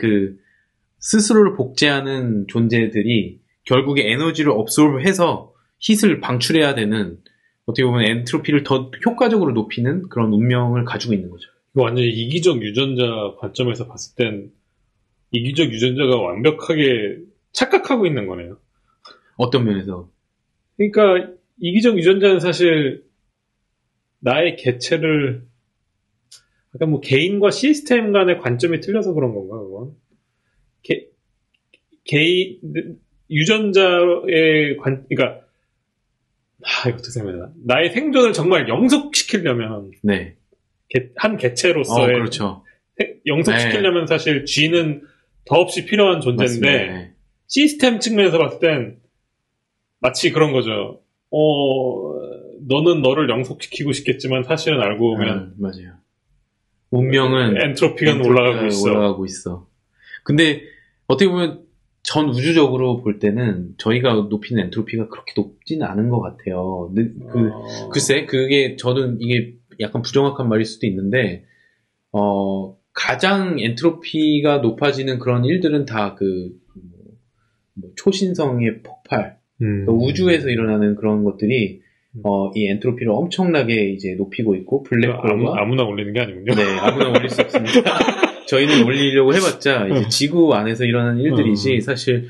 스스로를 복제하는 존재들이 결국에 에너지를 업소rb해서 힛을 방출해야 되는, 어떻게 보면 엔트로피를 더 효과적으로 높이는 그런 운명을 가지고 있는 거죠. 이거 완전히 이기적 유전자 관점에서 봤을 땐 이기적 유전자가 완벽하게 착각하고 있는 거네요. 어떤 면에서? 그러니까 이기적 유전자는 사실 나의 개체를, 약간 뭐 개인과 시스템 간의 관점이 틀려서 그런 건가, 그건? 개인, 유전자의 그러니까, 이거 어떻게 설명해야 되나? 나의 생존을 정말 영속시키려면, 네. 한 개체로서의, 그렇죠. 영속시키려면 네. 사실 G는 더없이 필요한 존재인데, 네. 시스템 측면에서 봤을 땐, 마치 그런 거죠. 너는 너를 영속시키고 싶겠지만, 사실은 알고 보면, 맞아요. 운명은 엔트로피가 올라가고 있어. 근데 어떻게 보면 전 우주적으로 볼 때는 저희가 높이는 엔트로피가 그렇게 높지는 않은 것 같아요. 글쎄, 그게 저는 이게 약간 부정확한 말일 수도 있는데, 가장 엔트로피가 높아지는 그런 일들은 다 초신성의 폭발, 우주에서 일어나는 그런 것들이 이 엔트로피를 엄청나게 이제 높이고 있고, 블랙홀과 아무나 올리는 게 아니군요. 네, 아무나 올릴 수 없습니다. 저희는 올리려고 해봤자 이제 지구 안에서 일어나는 일들이지, 사실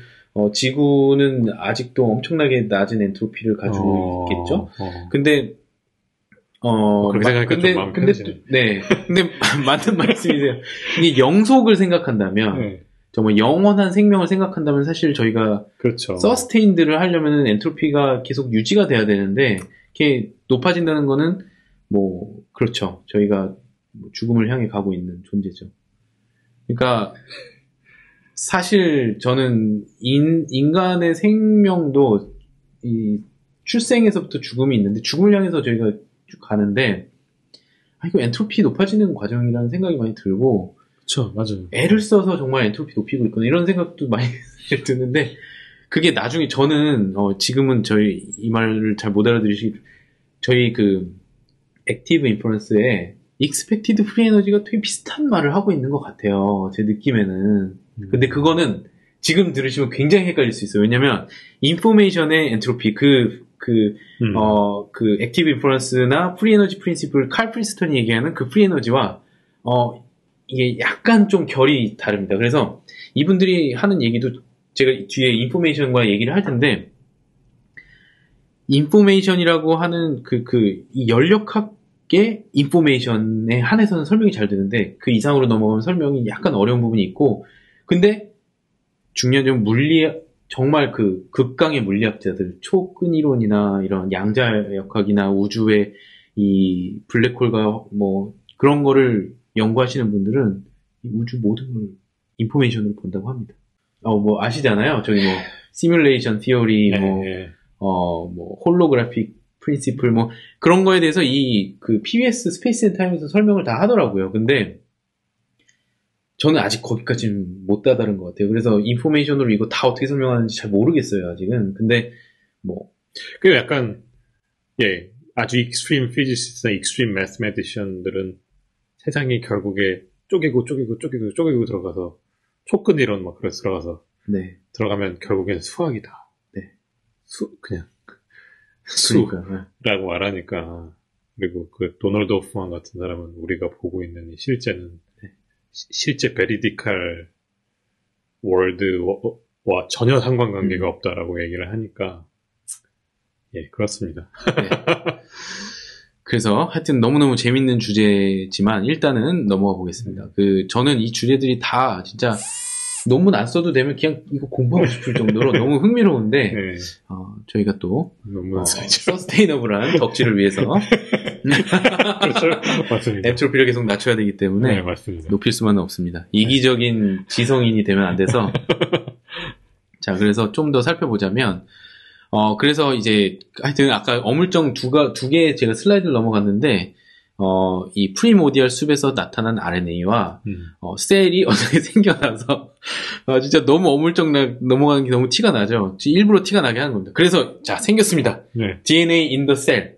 지구는 아직도 엄청나게 낮은 엔트로피를 가지고 있겠죠. 근데 그렇게 생각하니까 좀 마음 편해지네. 네, 근데 맞는 말씀이세요. 이게 영속을 생각한다면. 네. 정말 영원한 생명을 생각한다면 사실 저희가 그렇죠. 서스테인드를 하려면 엔트로피가 계속 유지가 돼야 되는데, 이렇게 높아진다는 거는 그렇죠. 저희가 죽음을 향해 가고 있는 존재죠. 그러니까 사실 저는 인간의 생명도 이 출생에서부터 죽음이 있는데, 죽음을 향해서 저희가 쭉 가는데, 이거 엔트로피 높아지는 과정이라는 생각이 많이 들고, 그렇죠, 맞아요. 애를 써서 정말 엔트로피 높이고 있구나, 이런 생각도 많이 드는데, 그게 나중에 저는 지금은 저희 이 말을 잘 못 알아들으시기, 저희 액티브 인퍼런스에 익스펙티드 프리 에너지가 되게 비슷한 말을 하고 있는 것 같아요, 제 느낌에는. 근데 그거는 지금 들으시면 굉장히 헷갈릴 수 있어요. 왜냐면 인포메이션의 엔트로피, 액티브 인퍼런스나 프리 에너지 프린시플, 칼 프린스턴이 얘기하는 그 프리 에너지와 이게 약간 좀 결이 다릅니다. 그래서 이분들이 하는 얘기도 제가 뒤에 인포메이션과 얘기를 할 텐데, 인포메이션이라고 하는 이 연력학의 인포메이션에 한해서는 설명이 잘 되는데, 그 이상으로 넘어가면 설명이 약간 어려운 부분이 있고, 근데 중요한 점은 정말 극강의 물리학자들, 초끈이론이나 이런 양자역학이나 우주의 이 블랙홀과 그런 거를 연구하시는 분들은 우주 모든 걸 인포메이션으로 본다고 합니다. 아시잖아요. 저기 시뮬레이션 티어리, 홀로그래픽 프린시플, 그런 거에 대해서 PBS 스페이스 앤 타임에서 설명을 다 하더라고요. 근데 저는 아직 거기까지는 못 다다른 것 같아요. 그래서 인포메이션으로 이거 다 어떻게 설명하는지 잘 모르겠어요, 아직은. 근데 그 약간 아주 익스트림 피지시스트나 익스트림 매스매티션들은 세상이 결국에 쪼개고 들어가서 초끈이론 그래서 들어가서 네. 들어가면 결국엔 수학이다. 네. 그냥 수라고 말하니까. 그리고 도널드 호프만 같은 사람은 우리가 보고 있는 이 실제는 실제 베리디칼 월드와 전혀 상관관계가 없다라고 얘기를 하니까 그렇습니다. 네. 그래서 하여튼 너무너무 재밌는 주제지만 일단은 넘어가 보겠습니다. 저는 이 주제들이 다 진짜 논문 안 써도 되면 그냥 이거 공부하고 싶을 정도로 너무 흥미로운데, 네. 저희가 또 서스테이너블한 덕질을 위해서 그렇죠. 맞습니다. 엔트로피를 계속 낮춰야 되기 때문에 네, 맞습니다. 높일 수만은 없습니다. 이기적인 지성인이 되면 안 돼서. 자, 그래서 좀 더 살펴보자면, 그래서 이제 하여튼 아까 어물쩡 두 개 제가 슬라이드를 넘어갔는데, 이 프리모디얼 숲에서 나타난 RNA와 셀이 어떻게 생겨나서 진짜 너무 어물쩍 넘어가는 게 너무 티가 나죠. 일부러 티가 나게 하는 겁니다. 그래서 자 생겼습니다. 네. DNA in the cell.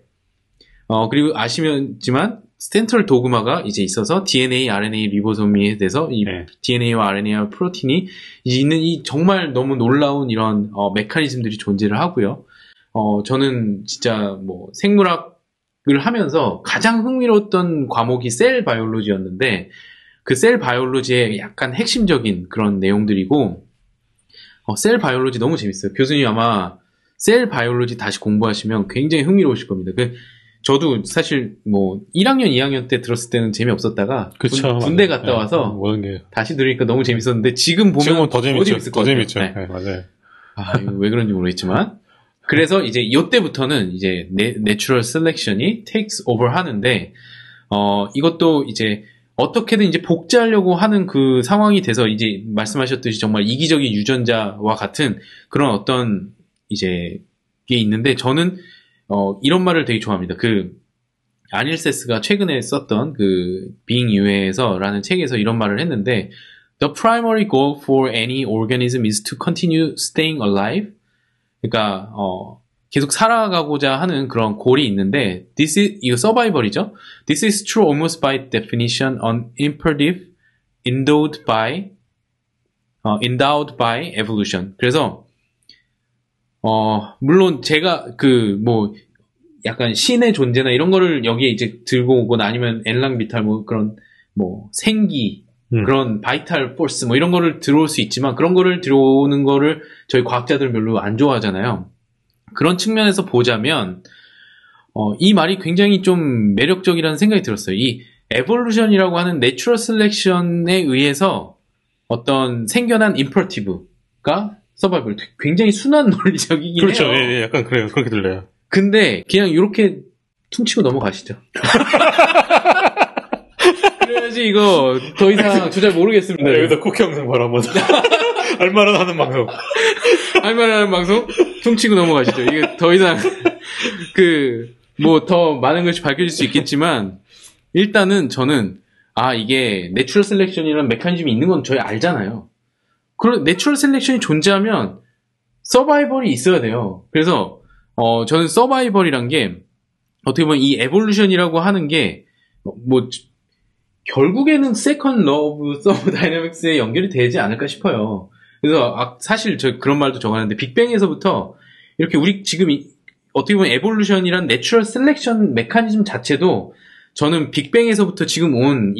그리고 아시면지만 센트럴 도그마가 이제 있어서 DNA, RNA, 리보소미에 대해서 이 네. DNA와 RNA와 프로틴이 있는 이 정말 너무 놀라운 이런 메커니즘들이 존재를 하고요. 저는 진짜 뭐 생물학을 하면서 가장 흥미로웠던 과목이 셀 바이올로지였는데 그 셀 바이올로지의 약간 핵심적인 그런 내용들이고 셀 바이올로지 너무 재밌어요. 교수님 아마 셀 바이올로지 다시 공부하시면 굉장히 흥미로우실 겁니다. 저도 사실 뭐 1학년, 2학년 때 들었을 때는 재미없었다가 그쵸, 군대 갔다 와서 다시 들으니까 너무 재밌었는데 지금은 더 재밌을 것 같아요. 네. 네, 맞아요. 이거 왜 그런지 모르겠지만 그래서 이제 이때부터는 이제 내추럴 셀렉션이 takes over 하는데 이것도 이제 어떻게든 이제 복제하려고 하는 그 상황이 돼서 이제 말씀하셨듯이 정말 이기적인 유전자와 같은 그런 어떤 이제 게 있는데 저는 이런 말을 되게 좋아합니다. 아닐세스가 최근에 썼던 Being You에서라는 책에서 이런 말을 했는데 The primary goal for any organism is to continue staying alive. 그러니까 계속 살아가고자 하는 그런 골이 있는데 이거 서바이벌이죠. This is true almost by definition on imperative endowed by evolution. 그래서 물론 제가 약간 신의 존재나 이런 거를 여기에 이제 들고 오거나 아니면 엘랑 비탈 그런 생기 그런 바이탈 포스 이런 거를 들어올 수 있지만 그런 거를 들어오는 거를 저희 과학자들은 별로 안 좋아하잖아요. 그런 측면에서 보자면 이 말이 굉장히 좀 매력적이라는 생각이 들었어요. 이 에볼루션이라고 하는 내추럴 셀렉션에 의해서 어떤 생겨난 임퍼러티브가 서바이벌 굉장히 순한 논리적이긴 그렇죠. 해요. 예, 약간 그래요. 그렇게 들려요. 근데 그냥 이렇게 퉁치고 넘어가시죠. 그래야지 이거 더 이상 잘 모르겠습니다. 네, 여기서 쿠키 영상 바로 한번 알만한 하는 방송. 알만한 하는 방송 퉁치고 넘어가시죠. 이게 더 이상 더 많은 것이 밝혀질 수 있겠지만 일단은 저는 이게 내추럴 셀렉션이라는 메커니즘이 있는 건 저희 알잖아요. 그런 내추럴 셀렉션이 존재하면 서바이벌이 있어야 돼요. 그래서 저는 서바이벌이란 게 어떻게 보면 이 에볼루션이라고 하는 게 결국에는 세컨 러브 서머다이내믹스에 연결이 되지 않을까 싶어요. 그래서 사실 저 그런 말도 적었는데 빅뱅에서부터 이렇게 우리 지금 어떻게 보면 에볼루션이란 내추럴 셀렉션 메커니즘 자체도 저는 빅뱅에서부터 지금 온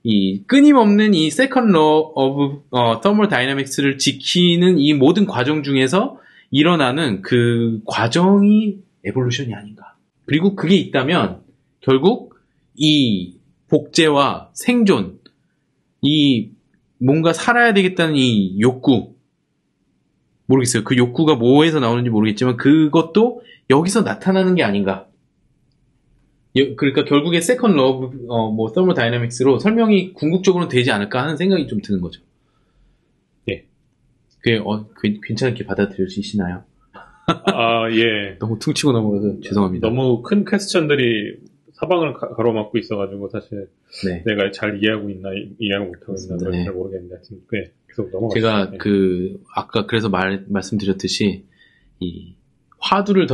이 끊임없는 이 세컨 러브 서머다이내믹스를 지키는 이 모든 과정 중에서 일어나는 그 과정이 에볼루션이 아닌가. 그리고 그게 있다면 결국 이 복제와 생존, 이 뭔가 살아야 되겠다는 이 욕구, 모르겠어요. 그 욕구가 뭐에서 나오는지 모르겠지만 그것도 여기서 나타나는 게 아닌가. 그러니까 결국에 세컨 러브, 서머다이내믹스로 설명이 궁극적으로는 되지 않을까 하는 생각이 좀 드는 거죠. 예. 그게 괜찮게 받아들여지시나요? 예. 너무 퉁치고 넘어가서 죄송합니다. 너무 큰 퀘스천들이 사방을 가로막고 있어가지고 사실 네. 내가 잘 이해하고 있나 이해하고 못하고 있나 네. 잘 모르겠는데 네, 계속 넘어가죠. 제가 아까 그래서 말씀드렸듯이 이 화두를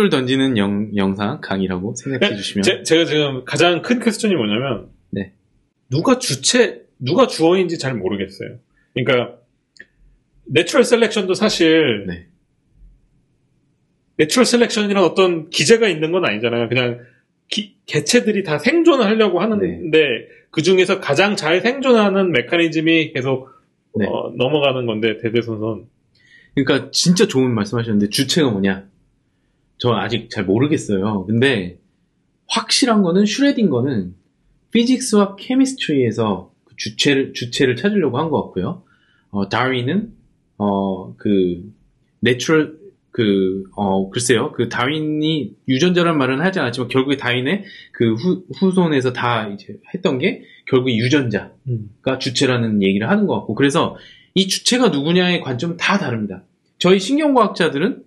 던지는 영상 강의라고 생각해 주시면 제가 지금 가장 큰 퀘스천이 뭐냐면 네. 누가 주어인지 잘 모르겠어요. 그러니까 내추럴 셀렉션도 사실 네. 내추럴 셀렉션이란 어떤 기제가 있는 건 아니잖아요. 그냥 개체들이 다 생존을 하려고 하는데 네. 그 중에서 가장 잘 생존하는 메커니즘이 계속 네. 넘어가는 건데 대대손손. 그러니까 진짜 좋은 말씀하셨는데 주체가 뭐냐? 저 아직 잘 모르겠어요. 근데 확실한 거는 슈레딩거는 피직스와 케미스트리에서 그 주체를 찾으려고 한 것 같고요. 다윈은 내추럴 글쎄요. 다윈이 유전자란 말은 하지 않았지만 결국에 다윈의 후손에서 다 이제 했던 게 결국에 유전자가 주체라는 얘기를 하는 것 같고 그래서 이 주체가 누구냐의 관점은 다 다릅니다. 저희 신경과학자들은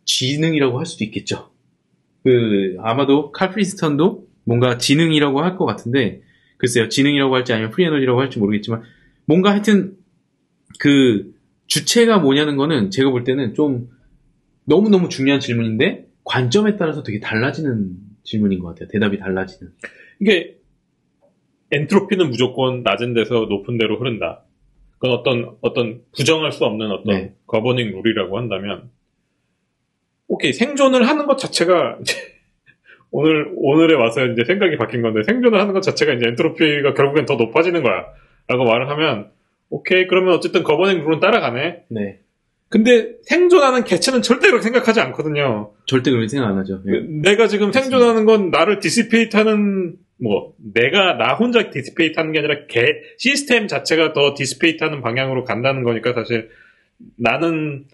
지능이라고 할 수도 있겠죠. 아마도 칼 프리스턴도 뭔가 지능이라고 할 것 같은데, 글쎄요, 지능이라고 할지 아니면 프리에너지라고 할지 모르겠지만, 뭔가 하여튼, 주체가 뭐냐는 거는 제가 볼 때는 좀 너무너무 중요한 질문인데, 관점에 따라서 되게 달라지는 질문인 것 같아요. 대답이 달라지는. 이게, 엔트로피는 무조건 낮은 데서 높은 데로 흐른다. 그건 어떤 부정할 수 없는 어떤 거버닝 룰이라고 한다면, 오케이, 생존을 하는 것 자체가, 이제 오늘에 와서 이제 생각이 바뀐 건데, 생존을 하는 것 자체가 이제 엔트로피가 결국엔 더 높아지는 거야. 라고 말을 하면, 오케이, 그러면 어쨌든 거버닝 룰은 따라가네. 네. 근데 생존하는 개체는 절대 그렇게 생각하지 않거든요. 절대 그렇게 생각 안 하죠. 네. 내가 지금 생존하는 건 나를 디시페이트 하는, 나 혼자 디시페이트 하는 게 아니라 시스템 자체가 더 디시페이트 하는 방향으로 간다는 거니까 사실 나는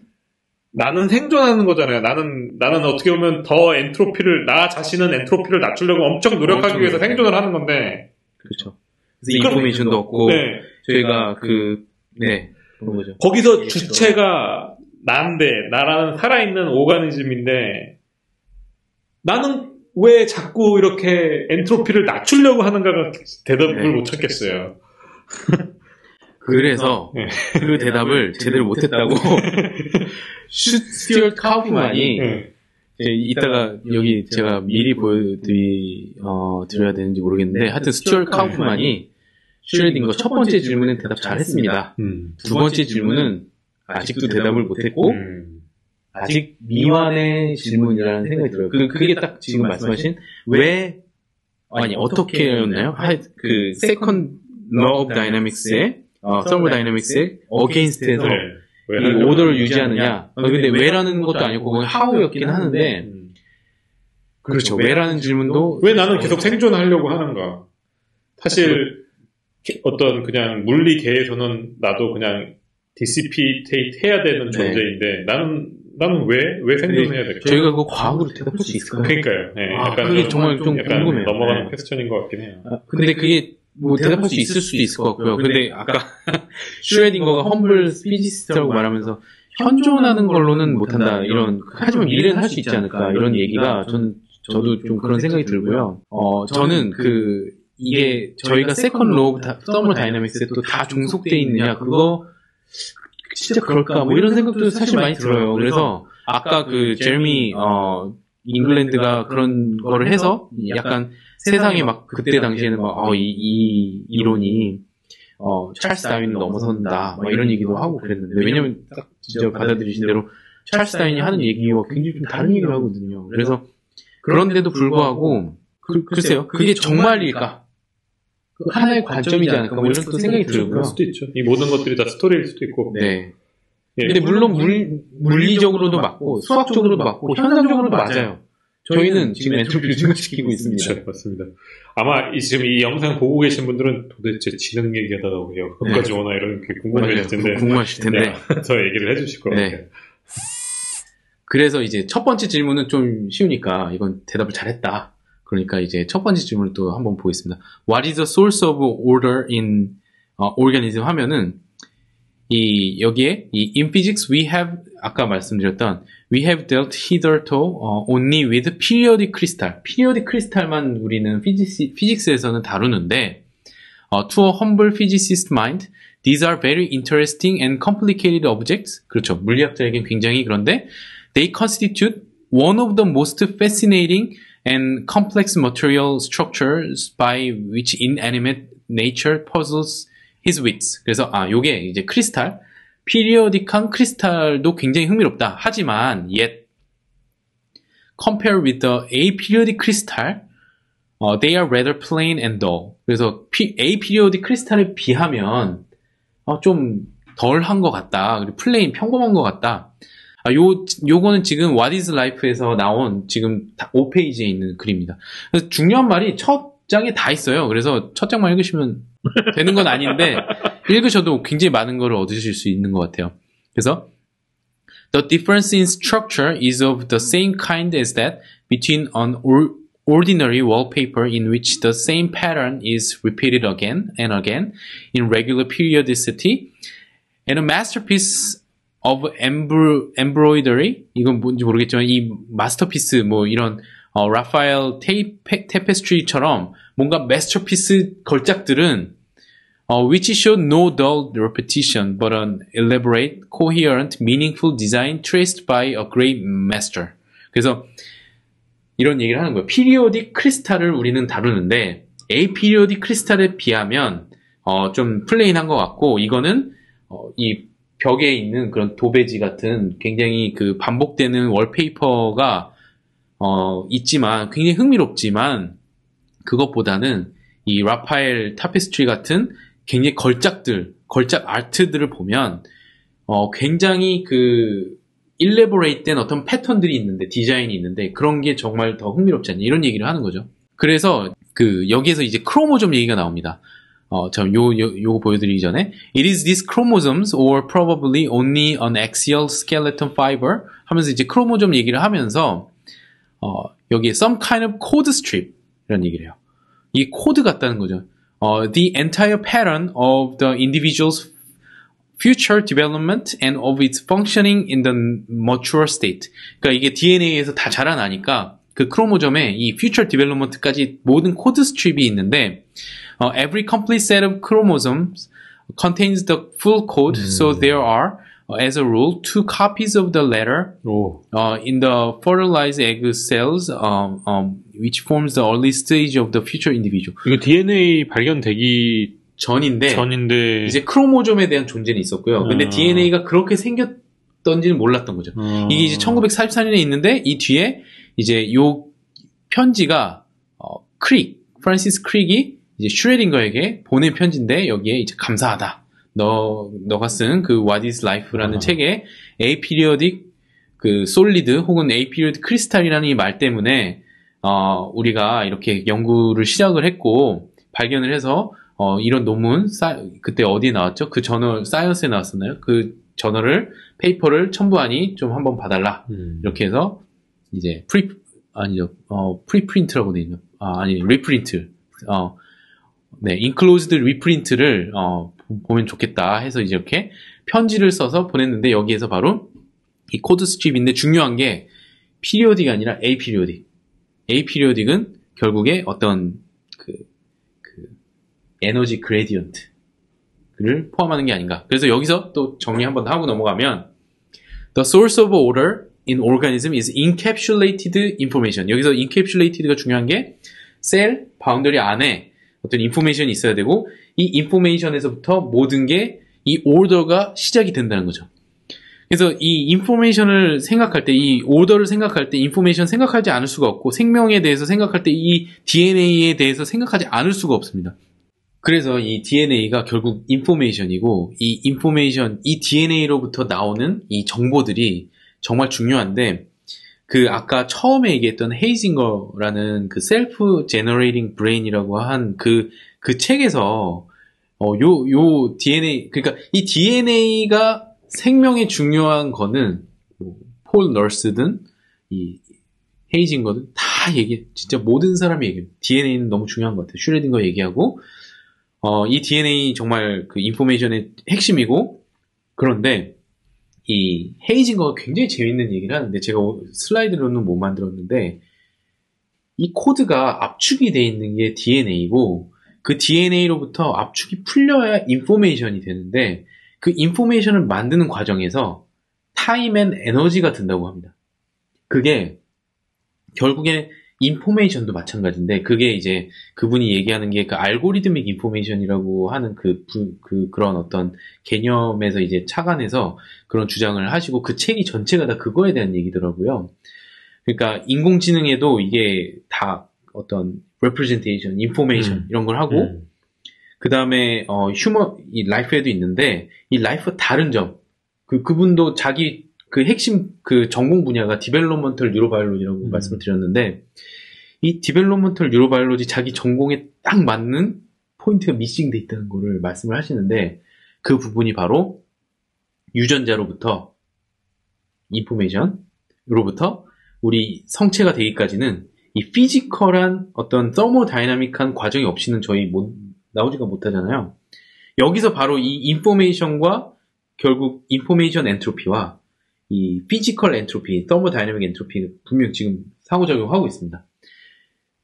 생존하는 거잖아요. 나는 어떻게 보면 나 자신은 엔트로피를 낮추려고 엄청 노력하기 위해서 생존을 하는 건데. 그렇죠. 그래서 인포메이션도 없고, 저희가 그런 거죠. 거기서 주체가 나라는 살아있는 오가니즘인데, 나는 왜 자꾸 이렇게 엔트로피를 낮추려고 하는가가 대답을 못 찾겠어요. 그래서 그 대답을 제대로 못했다고 스튜어트 카우프만이 이따가 여기 제가 미리 드려야 되는지 모르겠는데 하여튼 스튜어트 카우프만이 슈레딩거 첫 번째 질문은 대답 잘했습니다. 두 번째 질문은 아직도 대답을 못했고 아직 미완의 질문이라는 생각이 들어요. 그게 딱 지금 말씀하신 어떻게였나요? 그 세컨드 law of dynamics의 thermodynamics의 against에서 이 오더를 유지하느냐. 근데 왜라는 것도 아니고 how였긴 하는데 그렇죠. 왜라는 질문도 왜 나는 계속 생존하려고 하는가. 사실 어떤 그냥 물리계에서는 나도 그냥 디시피테이트 해야 되는 존재인데 나는 왜 생존해야 될까? 저희가 그거 과학으로 대답할 수 있을까요? 그러니까요. 약간 그게 정말 좀 궁금해요. 넘어가는 퀘스천인 것 같긴 해요. 근데 그게 대답할 수 있을 수도 있을 것 같고요. 근데 아까 슈레딩거가 험블 피지스트라고 말하면서 현존하는 걸로는 못한다. 하지만 미래는 할 수 있지 않을까. 이런 얘기가 저도 좀 그런 생각이 들고요. 저는 이게 저희가 세컨드 로우 서머 다이나믹스에 또 다 종속돼 있느냐 그거 진짜 그럴까 이런 생각도 사실 많이 들어요. 그래서 아까 제레미 잉글랜드가 그런 거를 해서 약간 세상에 막 그때 당시에는 이 이론이 찰스 다윈을 넘어선다 이런 얘기도 하고 그랬는데 왜냐면 딱 진짜 받아들이신 대로 찰스 다윈이 하는 얘기와 굉장히 좀 다른 얘기를 하거든요. 그래서 그런데도 불구하고 글쎄요 그게 정말일까? 하나의 관점이지 않을까 이런 또 생각이 들고요. 그럴 수도 있죠. 이 모든 것들이 다 스토리일 수도 있고. 네. 근데 물론 물리적으로도 맞고 수학적으로도 맞고 현상적으로도 맞아요. 저희는 지금 엔트로피를 증가시키고 있습니다. 그렇죠, 맞습니다. 아마 지금 이 영상 보고 계신 분들은 도대체 지능 얘기하다가 왜 여기까지 오나 이런 게 궁금하실 텐데. 궁금하실 텐데. 더 얘기를 해주실 것 같아요. 그래서 이제 첫 번째 질문은 좀 쉬우니까 이건 대답을 잘했다. 그러니까 이제 첫 번째 질문을 또 한번 보겠습니다. What is the source of order in organism 하면은 여기에 in physics we have 아까 말씀드렸던 we have dealt hitherto only with periodic crystal. periodic crystal만 우리는 피직스에서는 다루는데 to a humble physicist mind these are very interesting and complicated objects. 그렇죠. 물리학자에겐 굉장히 그런데 they constitute one of the most fascinating and complex material structures by which inanimate nature puzzles his wits. 그래서 요게 이제 크리스탈, 피리어딕한 크리스탈도 굉장히 흥미롭다. 하지만 yet compared with the aperiodic crystal, they are rather plain and dull. 그래서 aperiodic 크리스탈에 비하면 좀 덜한 것 같다. 그리고 플레인 평범한 것 같다. 요거는 지금 What is Life에서 나온 지금 5페이지에 있는 글입니다. 그래서 중요한 말이 첫 장에 다 있어요. 그래서 첫 장만 읽으시면 되는 건 아닌데 읽으셔도 굉장히 많은 걸 얻으실 수 있는 것 같아요. 그래서 The difference in structure is of the same kind as that between an ordinary wallpaper in which the same pattern is repeated again and again in regular periodicity and a masterpiece of embroidery. 이건 뭔지 모르겠지만 이 마스터피스 이런 라파엘 테페스트리처럼 뭔가 마스터피스 걸작들은 which show no dull repetition, but an elaborate, coherent, meaningful design traced by a great master. 그래서 이런 얘기를 하는 거예요. 피리오딕 크리스탈을 우리는 다루는데 에피리오딕 크리스탈에 비하면 좀 플레인한 것 같고 이거는 이 벽에 있는 그런 도배지 같은 굉장히 그 반복되는 월페이퍼가 있지만 굉장히 흥미롭지만 그것보다는 이 라파엘 타페스트리 같은 굉장히 걸작 아트들을 보면 굉장히 그 일레보레이트된 어떤 패턴들이 있는데 디자인이 있는데 그런 게 정말 더 흥미롭지 않냐 이런 얘기를 하는 거죠. 그래서 그 여기에서 이제 크로모좀 얘기가 나옵니다. 요거 보여드리기 전에 It is these chromosomes or probably only an axial skeleton fiber 하면서 이제 크로모좀 얘기를 하면서 여기에 some kind of code strip 이런 얘기를 해요. 이 코드 같다는 거죠. The entire pattern of the individual's future development and of its functioning in the mature state. 그러니까 이게 DNA에서 다 자라나니까 그 크로모점에 이 future development까지 모든 코드 스트립이 있는데 every complete set of chromosomes contains the full code, so there are, as a rule, 2 copies of the latter in the fertilized egg cells, which forms the early stage of the future individual. 이거 DNA 발견되기 전인데 이제 크로모점에 대한 존재는 있었고요. 근데 DNA가 그렇게 생겼던지는 몰랐던 거죠. 이게 이제 1944년에 있는데 이 뒤에 이제 요 편지가 프란시스 크릭이 이제 슈레딩거에게 보낸 편지인데 여기에 이제 감사하다. 너가 쓴 그 What is Life라는 책에 에피리오딕 그 솔리드 혹은 에피리오딕 크리스탈이라는 이 말 때문에 우리가 이렇게 연구를 시작을 했고 발견을 해서 이런 논문 그때 어디에 나왔죠? 그 저널 사이언스에 나왔었나요? 그 저널을 페이퍼를 첨부하니 좀 한번 봐달라. 이렇게 해서 이제 프리프린트라고 돼 있는 리프린트 네, 인클로즈드 리프린트를 보면 좋겠다 해서 이제 이렇게 편지를 써서 보냈는데 여기에서 바로 이 코드 스트립인데 중요한 게 피리오딕이 아니라 에이피리오딕. 에이피리오딕은 결국에 어떤 그 에너지 그레디언트를 포함하는 게 아닌가. 그래서 여기서 또 정리 한번 하고 넘어가면 The source of order in organism is encapsulated information. 여기서 encapsulated가 중요한 게 셀 바운더리 안에 어떤 인포메이션이 있어야 되고 이 인포메이션에서부터 모든 게 이 오더가 시작이 된다는 거죠. 그래서 이 인포메이션을 생각할 때, 이 오더를 생각할 때 인포메이션 생각하지 않을 수가 없고 생명에 대해서 생각할 때 이 DNA에 대해서 생각하지 않을 수가 없습니다. 그래서 이 DNA가 결국 인포메이션이고 이 인포메이션, 이 DNA로부터 나오는 이 정보들이 정말 중요한데 그 아까 처음에 얘기했던 헤이징거라는 그 셀프 제너레이팅 브레인이라고 한 그 책에서 요 DNA 그러니까 이 DNA가 생명에 중요한 거는 폴 널스든 이 헤이징거든 다 진짜 모든 사람이 얘기해요. DNA는 너무 중요한 것 같아요. 슈레딩거 얘기하고 이 DNA 정말 그 인포메이션의 핵심이고 그런데 이 헤이징거가 굉장히 재밌는 얘기를 하는데 제가 슬라이드로는 못 만들었는데 이 코드가 압축이 돼 있는 게 DNA고 그 DNA로부터 압축이 풀려야 인포메이션이 되는데 그 인포메이션을 만드는 과정에서 타임 앤 에너지가 든다고 합니다. 그게 결국에 인포메이션도 마찬가지인데 그게 이제 그분이 얘기하는 게 그 알고리드믹 인포메이션이라고 하는 그런 어떤 개념에서 이제 착안해서 그런 주장을 하시고 그 책이 전체가 다 그거에 대한 얘기더라고요. 그러니까 인공지능에도 이게 다 어떤 representation, information 이런 걸 하고 그 다음에 이 라이프에도 있는데 이 라이프 다른 점 그분도 자기 그 핵심 그 전공 분야가 디벨롭먼털 뉴로바이올로지라고 말씀을 드렸는데 이 디벨롭먼털 뉴로바이올로지 자기 전공에 딱 맞는 포인트가 미싱돼 있다는 거를 말씀을 하시는데 그 부분이 바로 유전자로부터 인포메이션으로부터 우리 성체가 되기까지는 이 피지컬한 어떤 서모다이나믹한 과정이 없이는 저희 나오지가 못하잖아요. 여기서 바로 이 인포메이션과 결국 인포메이션 엔트로피와 이 피지컬 엔트로피, 서머다이내믹 엔트로피 분명 지금 상호작용하고 있습니다.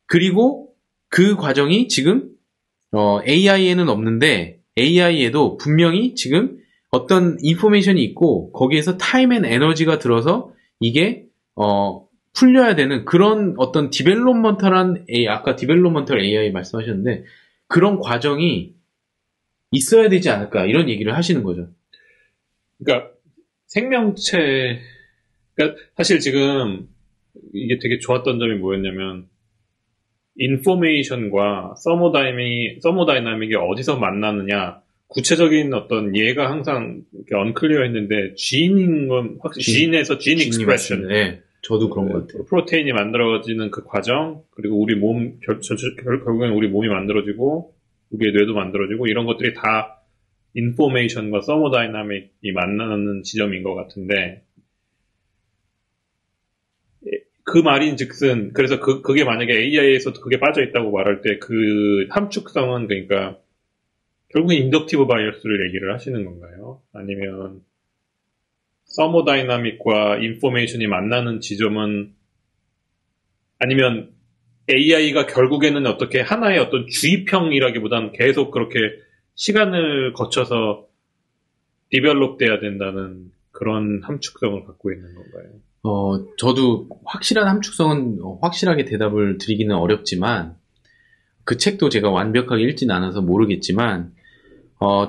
그리고 그 과정이 지금 AI에는 없는데 AI에도 분명히 지금 어떤 인포메이션이 있고 거기에서 타임 앤 에너지가 들어서 이게 풀려야 되는 그런 어떤 디벨롭먼털한 AI, 아까 디벨롭먼털 AI 말씀하셨는데 그런 과정이 있어야 되지 않을까 이런 얘기를 하시는 거죠. 그러니까 생명체, 그러니까 사실 지금 이게 되게 좋았던 점이 뭐였냐면 인포메이션과 서머다이나믹이 어디서 만나느냐 구체적인 어떤 예가 항상 이렇게 언클리어 했는데 지인인 건 확실히 지인에서 진 익스프레션. 네, 저도 그런 것 같아요. 프로테인이 만들어지는 그 과정 그리고 우리 몸 결국엔 우리 몸이 만들어지고 우리의 뇌도 만들어지고 이런 것들이 다 인포메이션과 서머다이나믹이 만나는 지점인 것 같은데 그 말인즉슨 그래서 그게 만약에 AI에서도 그게 빠져 있다고 말할 때 그 함축성은 그러니까 결국엔 인덕티브 바이어스를 얘기를 하시는 건가요? 아니면 서머다이나믹과 인포메이션이 만나는 지점은 아니면 AI가 결국에는 어떻게 하나의 어떤 주입형이라기보다는 계속 그렇게 시간을 거쳐서 디벨롭 돼야 된다는 그런 함축성을 갖고 있는 건가요? 저도 확실한 함축성은 확실하게 대답을 드리기는 어렵지만 그 책도 제가 완벽하게 읽지는 않아서 모르겠지만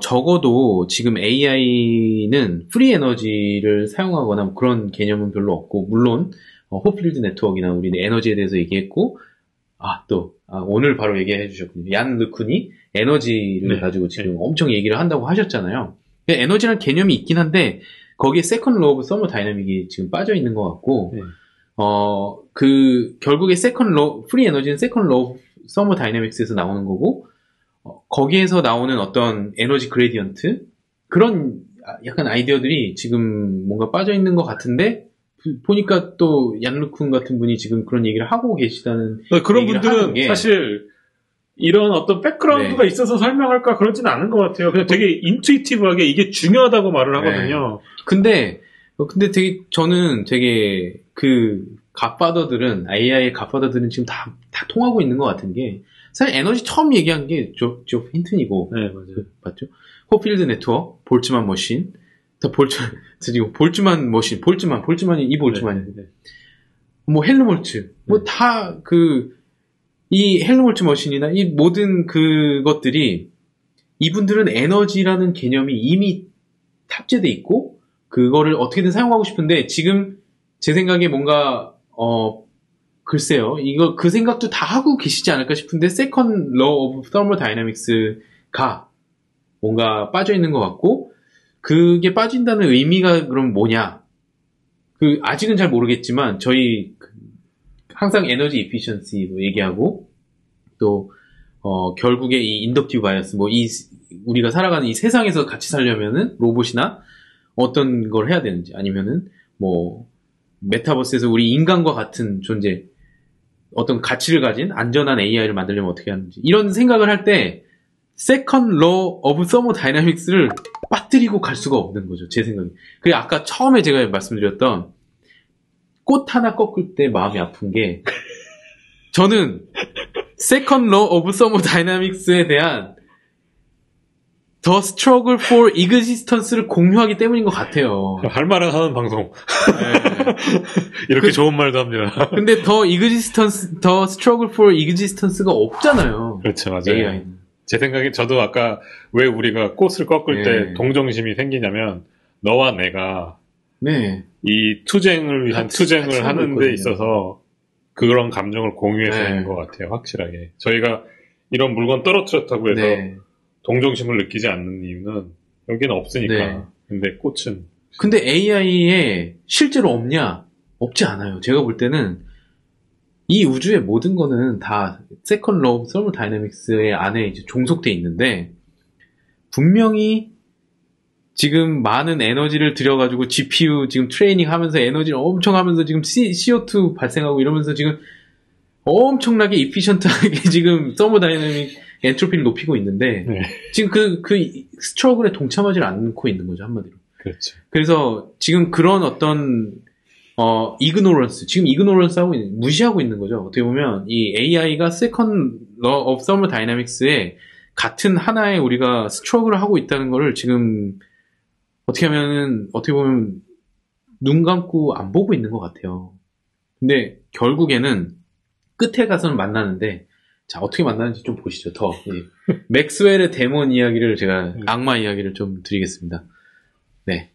적어도 지금 AI는 프리 에너지를 사용하거나 뭐 그런 개념은 별로 없고 물론 호필드 네트워크나 우리 에너지에 대해서 얘기했고 오늘 바로 얘기해 주셨군요. 얀 르쿤이 에너지를 가지고 지금 엄청 얘기를 한다고 하셨잖아요. 에너지라는 개념이 있긴 한데 거기에 세컨드 로우 오브 서머다이내믹이 지금 빠져 있는 것 같고 결국에 프리 에너지는 세컨드 로우 오브 서머다이내믹스에서 나오는 거고 거기에서 나오는 어떤 에너지 그레디언트 그런 약간 아이디어들이 지금 뭔가 빠져 있는 것 같은데 보니까 또 얀루쿤 같은 분이 지금 그런 얘기를 하고 계시다는 그런 분들은 사실 이런 어떤 백그라운드가 있어서 설명할까 그러지는 않은 것 같아요. 그냥 되게 인투이티브하게 이게 중요하다고 말을 하거든요. 근데 저는 되게 그 갓파더들은 AI의 갓파더들은 지금 다 통하고 있는 것 같은 게 사실 에너지 처음 얘기한 게 조 힌튼이고 맞아요. 맞죠? 호필드 네트워크, 볼츠만 머신, 볼츠만이 이 볼츠만이 뭐 헬름홀츠 뭐 다 이 헬름홀츠 머신이나 이 모든 그것들이 이분들은 에너지라는 개념이 이미 탑재돼 있고 그거를 어떻게든 사용하고 싶은데 지금 제 생각에 뭔가 글쎄요 이거 그 생각도 다 하고 계시지 않을까 싶은데 세컨드 로우 오브 서머다이내믹스가 뭔가 빠져 있는 것 같고 그게 빠진다는 의미가 그럼 뭐냐 아직은 잘 모르겠지만 저희 항상 에너지 이피션시 얘기하고 또 결국에 이 인덕티브 바이어스 우리가 살아가는 이 세상에서 같이 살려면은 로봇이나 어떤 걸 해야 되는지 아니면은 메타버스에서 우리 인간과 같은 존재 어떤 가치를 가진 안전한 AI를 만들려면 어떻게 하는지 이런 생각을 할 때 세컨드 로우 오브 서머다이내믹스를 빠뜨리고 갈 수가 없는 거죠. 제 생각에. 그리고 아까 처음에 제가 말씀드렸던 꽃 하나 꺾을 때 마음이 아픈 게 저는 세컨드 로우 오브 서머다이내믹스에 대한 The Struggle for Existence를 공유하기 때문인 것 같아요. 할 말은 하는 방송. 이렇게 좋은 말도 합니다. 근데 The Struggle for Existence가 없잖아요. 그렇죠, 맞아요. AI는. 제 생각에 저도 아까 왜 우리가 꽃을 꺾을 때 동정심이 생기냐면 너와 내가 이 투쟁을 위한 투쟁을 하는 데 있어서 그런 감정을 공유해서인 것 같아요. 확실하게. 저희가 이런 물건 떨어뜨렸다고 해서 동정심을 느끼지 않는 이유는 여기는 없으니까. 근데 꽃은. 근데 AI에 실제로 없냐? 없지 않아요. 제가 볼 때는 이 우주의 모든 거는 다 세컨드 로우 서머다이내믹스의 안에 이제 종속돼 있는데 분명히 지금 많은 에너지를 들여가지고 GPU 지금 트레이닝 하면서 에너지를 엄청 하면서 지금 CO2 발생하고 이러면서 지금 엄청나게 이피션트하게 지금 서머다이내믹 엔트로피를 높이고 있는데 지금 그 스트러글에 동참하지 않고 있는 거죠, 한마디로. 그렇죠. 그래서 지금 그런 어떤 이그노런스, 지금 이그노런스 무시하고 있는 거죠. 어떻게 보면 이 AI가 세컨 러 오브 서머다이내믹스에 같은 하나의 우리가 스트러글을 하고 있다는 거를 지금 어떻게 보면 눈 감고 안 보고 있는 것 같아요. 근데 결국에는 끝에 가서는 만나는데, 자, 어떻게 만나는지 좀 보시죠, 맥스웰의 데몬 이야기를 제가, 악마 이야기를 좀 드리겠습니다. 네.